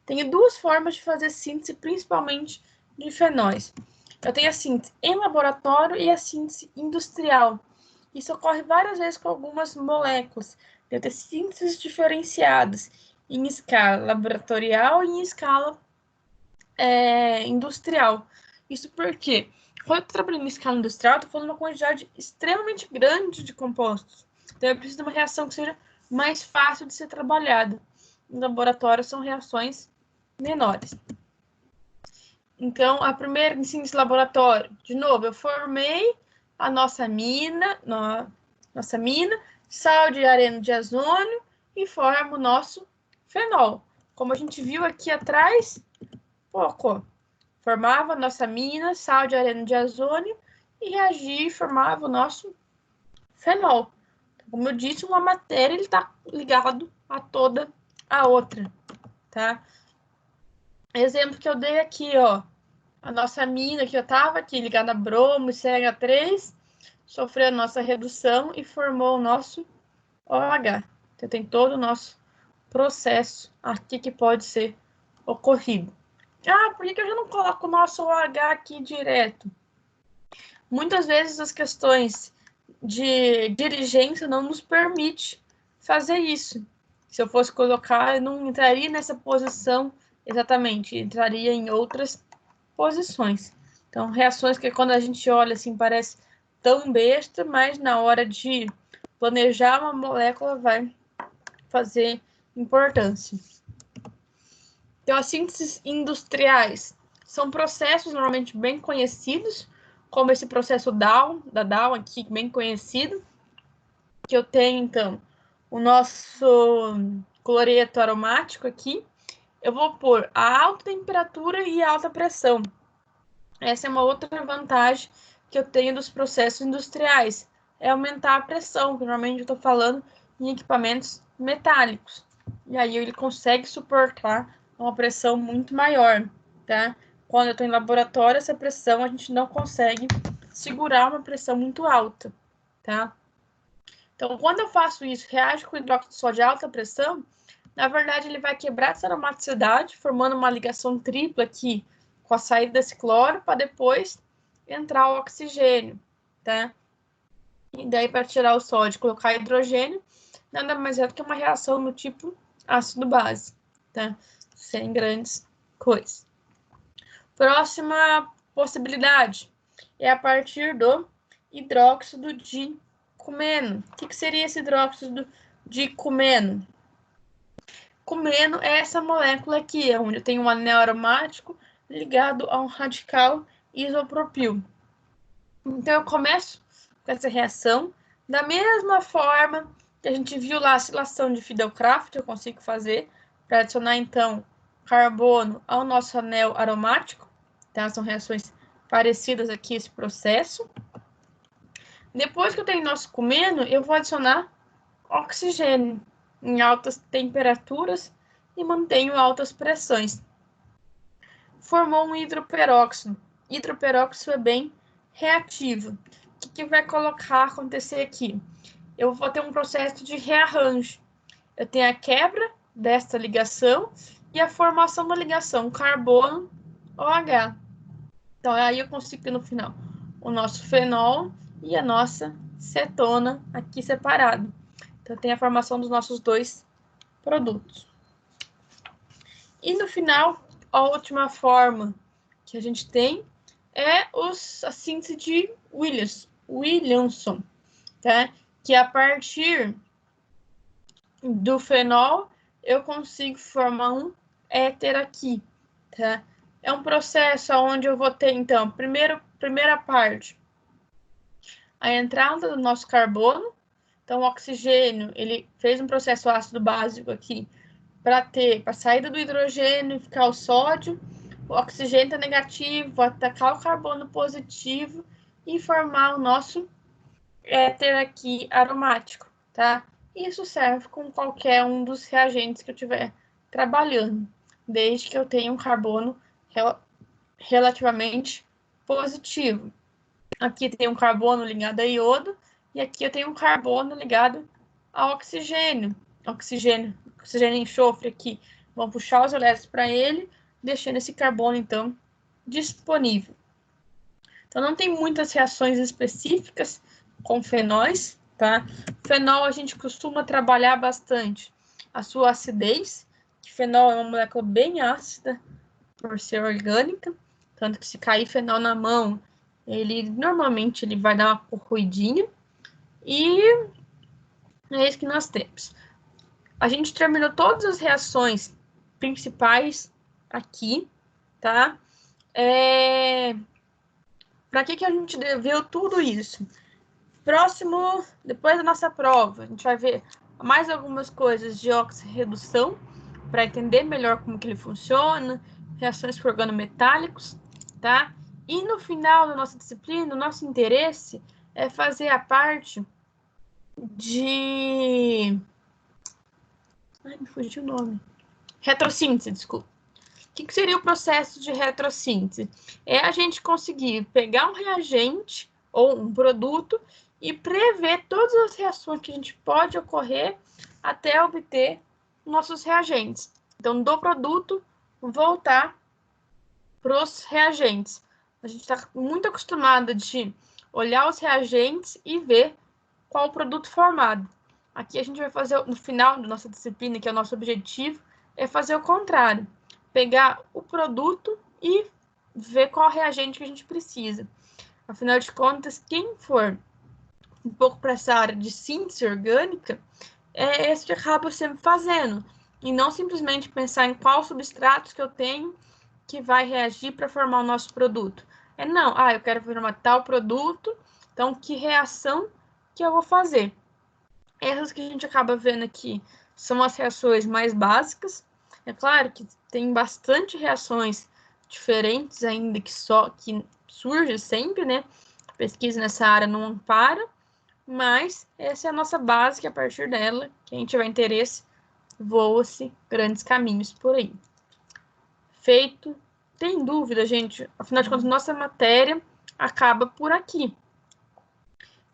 Tenho duas formas de fazer síntese, principalmente de fenóis. Eu tenho a síntese em laboratório e a síntese industrial. Isso ocorre várias vezes com algumas moléculas. Eu tenho sínteses diferenciadas em escala laboratorial e em escala industrial. Isso porque, quando eu estou trabalhando em escala industrial, estou falando uma quantidade extremamente grande de compostos. Então, eu preciso de uma reação que seja mais fácil de ser trabalhada. Em laboratório, são reações menores. Então, a primeira em síntese laboratório, de novo, eu formei a nossa mina, sal de areno de ozônio e formo o nosso fenol. Como a gente viu aqui atrás, formava a nossa mina, sal de areno de ozônio e reagia e formava o nosso fenol. Como eu disse, uma matéria ele está ligado a toda a outra, tá? Exemplo que eu dei aqui, ó, a nossa mina que eu estava aqui ligada a bromo e CH3, sofreu a nossa redução e formou o nosso OH. Então, tem todo o nosso processo aqui que pode ser ocorrido. Ah, por que eu já não coloco o nosso OH aqui direto? Muitas vezes as questões de diligência não nos permite fazer isso. Se eu fosse colocar, eu não entraria nessa posição exatamente, entraria em outras posições. Então, reações que quando a gente olha assim parece tão besta, mas na hora de planejar uma molécula vai fazer importância. Então, as sínteses industriais são processos normalmente bem conhecidos, como esse processo Dow, da Dow aqui, bem conhecido, que eu tenho, então, o nosso cloreto aromático aqui. Eu vou pôr a alta temperatura e a alta pressão. Essa é uma outra vantagem que eu tenho dos processos industriais, é aumentar a pressão, que normalmente eu estou falando em equipamentos metálicos. E aí ele consegue suportar uma pressão muito maior, tá? Quando eu estou em laboratório, essa pressão a gente não consegue segurar uma pressão muito alta, tá? Então, quando eu faço isso, reage com hidróxido de sódio de alta pressão, na verdade, ele vai quebrar essa aromaticidade, formando uma ligação tripla aqui com a saída desse cloro, para depois entrar o oxigênio, tá? E daí, para tirar o sódio e colocar hidrogênio, nada mais é do que uma reação do tipo ácido-base, tá? Sem grandes coisas. Próxima possibilidade é a partir do hidróxido de cumeno. O que seria esse hidróxido de cumeno? Cumeno é essa molécula aqui, onde eu tenho um anel aromático ligado a um radical isopropil. Então, eu começo com essa reação da mesma forma que a gente viu lá a acilação de Fidelkraft, eu consigo fazer para adicionar, então, carbono ao nosso anel aromático. Tá? São reações parecidas aqui, esse processo. Depois que eu tenho nosso cumeno, eu vou adicionar oxigênio em altas temperaturas e mantenho altas pressões. Formou um hidroperóxido. Hidroperóxido é bem reativo. O que vai acontecer aqui? Eu vou ter um processo de rearranjo. Eu tenho a quebra desta ligação e a formação da ligação carbono-OH. Então, aí eu consigo ter no final o nosso fenol e a nossa cetona aqui separado. Então, tem a formação dos nossos dois produtos. E no final, a última forma que a gente tem é a síntese de Williamson, tá? Que a partir do fenol eu consigo formar um éter aqui, tá? É um processo onde eu vou ter, então, primeira parte, a entrada do nosso carbono. Então, o oxigênio, ele fez um processo ácido básico aqui para a saída do hidrogênio e ficar o sódio. O oxigênio está negativo, vai atacar o carbono positivo e formar o nosso éter aqui aromático, tá? Isso serve com qualquer um dos reagentes que eu estiver trabalhando, desde que eu tenha um carbono relativamente positivo. Aqui tem um carbono ligado a iodo, e aqui eu tenho um carbono ligado a oxigênio. oxigênio e enxofre aqui vão puxar os elétrons para ele, deixando esse carbono, então, disponível. Então, não tem muitas reações específicas com fenóis, tá? Fenol a gente costuma trabalhar bastante a sua acidez, que fenol é uma molécula bem ácida, por ser orgânica, tanto que se cair fenol na mão, normalmente ele vai dar uma corroidinha, e é isso que nós temos. A gente terminou todas as reações principais aqui, tá? Para que a gente viu tudo isso? Próximo, depois da nossa prova, a gente vai ver mais algumas coisas de oxirredução, para entender melhor como que ele funciona, reações com organometálicos, tá? E no final da nossa disciplina, o nosso interesse é fazer a parte de... Ai, me fugiu o nome. Retrossíntese, desculpa. O que seria o processo de retrossíntese? É a gente conseguir pegar um reagente ou um produto e prever todas as reações que a gente pode ocorrer até obter nossos reagentes. Então, do produto, voltar para os reagentes. A gente está muito acostumada de olhar os reagentes e ver qual o produto formado. Aqui a gente vai fazer, no final da nossa disciplina, que é o nosso objetivo, é fazer o contrário. Pegar o produto e ver qual reagente que a gente precisa. Afinal de contas, quem for um pouco para essa área de síntese orgânica, é esse que acaba sempre fazendo. E não simplesmente pensar em qual substratos que eu tenho que vai reagir para formar o nosso produto. Eu quero formar tal produto, então que reação que eu vou fazer? Essas que a gente acaba vendo aqui são as reações mais básicas. É claro que tem bastante reações diferentes ainda que surge sempre, né? A pesquisa nessa área não para, mas essa é a nossa base, que a partir dela, quem tiver interesse, voa-se grandes caminhos por aí. Feito. Tem dúvida, gente? Afinal de contas, nossa matéria acaba por aqui.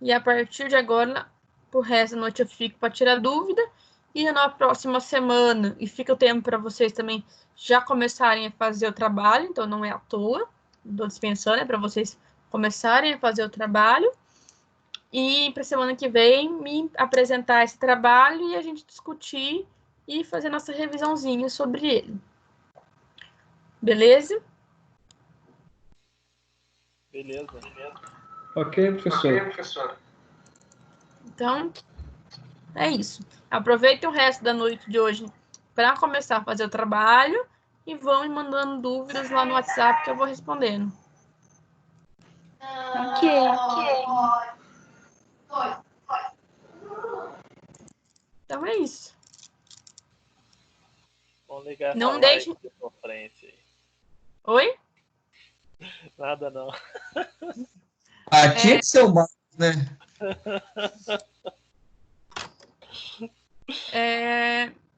E a partir de agora, pro resto da noite eu fico para tirar dúvida. E na próxima semana, e fica o tempo para vocês também já começarem a fazer o trabalho, então não é à toa, estou dispensando, é para vocês começarem a fazer o trabalho. E para a semana que vem, me apresentar esse trabalho e a gente discutir e fazer nossa revisãozinha sobre ele. Beleza? Beleza. Ok, professor. Então, é isso. Aproveitem o resto da noite de hoje para começar a fazer o trabalho e vão me mandando dúvidas lá no WhatsApp que eu vou respondendo. Ok. Então é isso. Vamos ligar Não essa deixe- live aqui pra frente aí. Oi? Nada não. Tinha que ser o Marcos, né?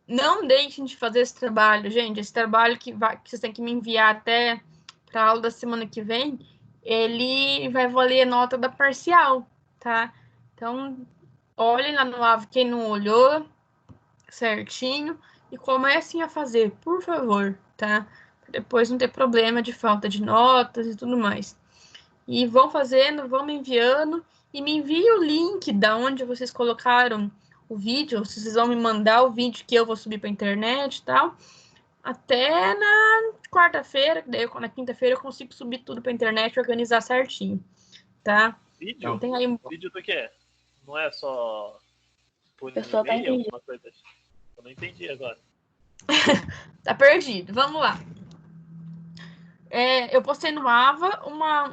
Não deixem de fazer esse trabalho, gente. Esse trabalho que vocês têm que me enviar até para a aula da semana que vem, ele vai valer a nota da parcial, tá? Então, olhem lá no AVE quem não olhou certinho e comecem a fazer, por favor, tá? Pra depois não ter problema de falta de notas e tudo mais. E vão fazendo, vão me enviando e me enviem o link da onde vocês colocaram o vídeo, se vocês vão me mandar o vídeo que eu vou subir para a internet e tal, até na quarta-feira, que daí na quinta-feira eu consigo subir tudo para a internet e organizar certinho, tá? Vídeo? Então tem aí Vídeo do quê? Não é só por Pessoal, tá e-mail, entendi. alguma coisa? Eu não entendi agora. Tá perdido, vamos lá. Eu postei no AVA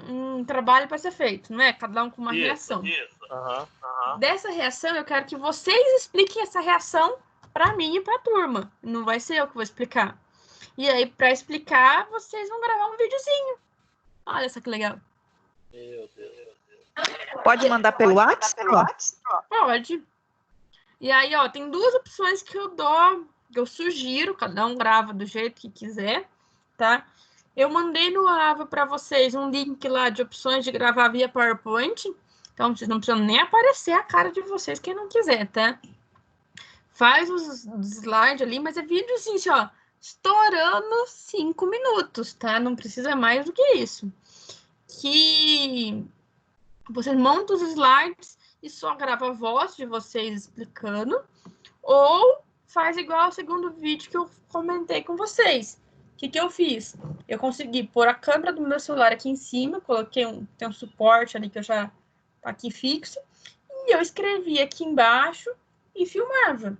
um trabalho para ser feito, não é? Cada um com uma reação. Isso. Aham. Dessa reação, eu quero que vocês expliquem essa reação para mim e para a turma. Não vai ser eu que vou explicar. E aí, para explicar, vocês vão gravar um videozinho. Olha só que legal. Meu Deus. Pode mandar pelo WhatsApp? Pode. E aí, ó, tem duas opções que eu dou, que eu sugiro, cada um grava do jeito que quiser, tá? Eu mandei no AVA para vocês um link lá de opções de gravar via PowerPoint. Então, vocês não precisam nem aparecer a cara de vocês, quem não quiser, tá? faz os slides ali, mas é vídeo assim, ó, estourando 5 minutos, tá? Não precisa mais do que isso. Que vocês montam os slides e só grava a voz de vocês explicando, ou faz igual ao segundo vídeo que eu comentei com vocês. O que eu fiz? Eu consegui pôr a câmera do meu celular aqui em cima, coloquei tem um suporte ali que eu já tá aqui fixo, e eu escrevi aqui embaixo e filmava.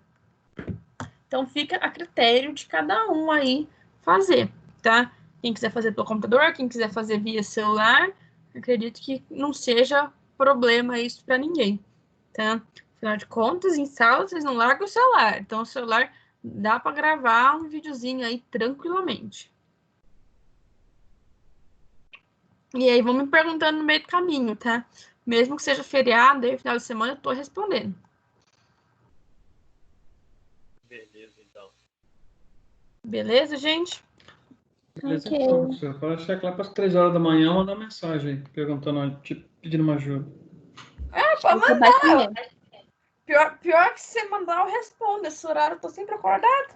Então fica a critério de cada um aí fazer, tá? Quem quiser fazer pelo computador, quem quiser fazer via celular, acredito que não seja problema isso para ninguém, tá? Afinal de contas, em sala vocês não largam o celular, então o celular dá para gravar um videozinho aí tranquilamente. E aí vão me perguntando no meio do caminho, tá? Mesmo que seja feriado, aí final de semana eu tô respondendo. Beleza, então. Beleza, gente? Beleza, Ok. então, professor. Pode chegar lá para as 3 horas da manhã, mandar mensagem aí, perguntando, pedindo uma ajuda. Pode mandar. Pior que se você mandar, eu respondo. Esse horário eu tô sempre acordado.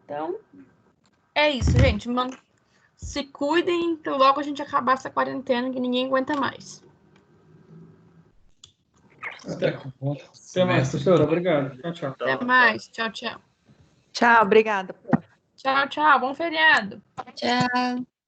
Então, é isso, gente. Se cuidem, que logo a gente acabar essa quarentena que ninguém aguenta mais. Até mais, professora. Obrigado. Tchau, tchau. Até mais. Tchau, tchau. Tchau, obrigada. Tchau, tchau. Bom feriado. Tchau.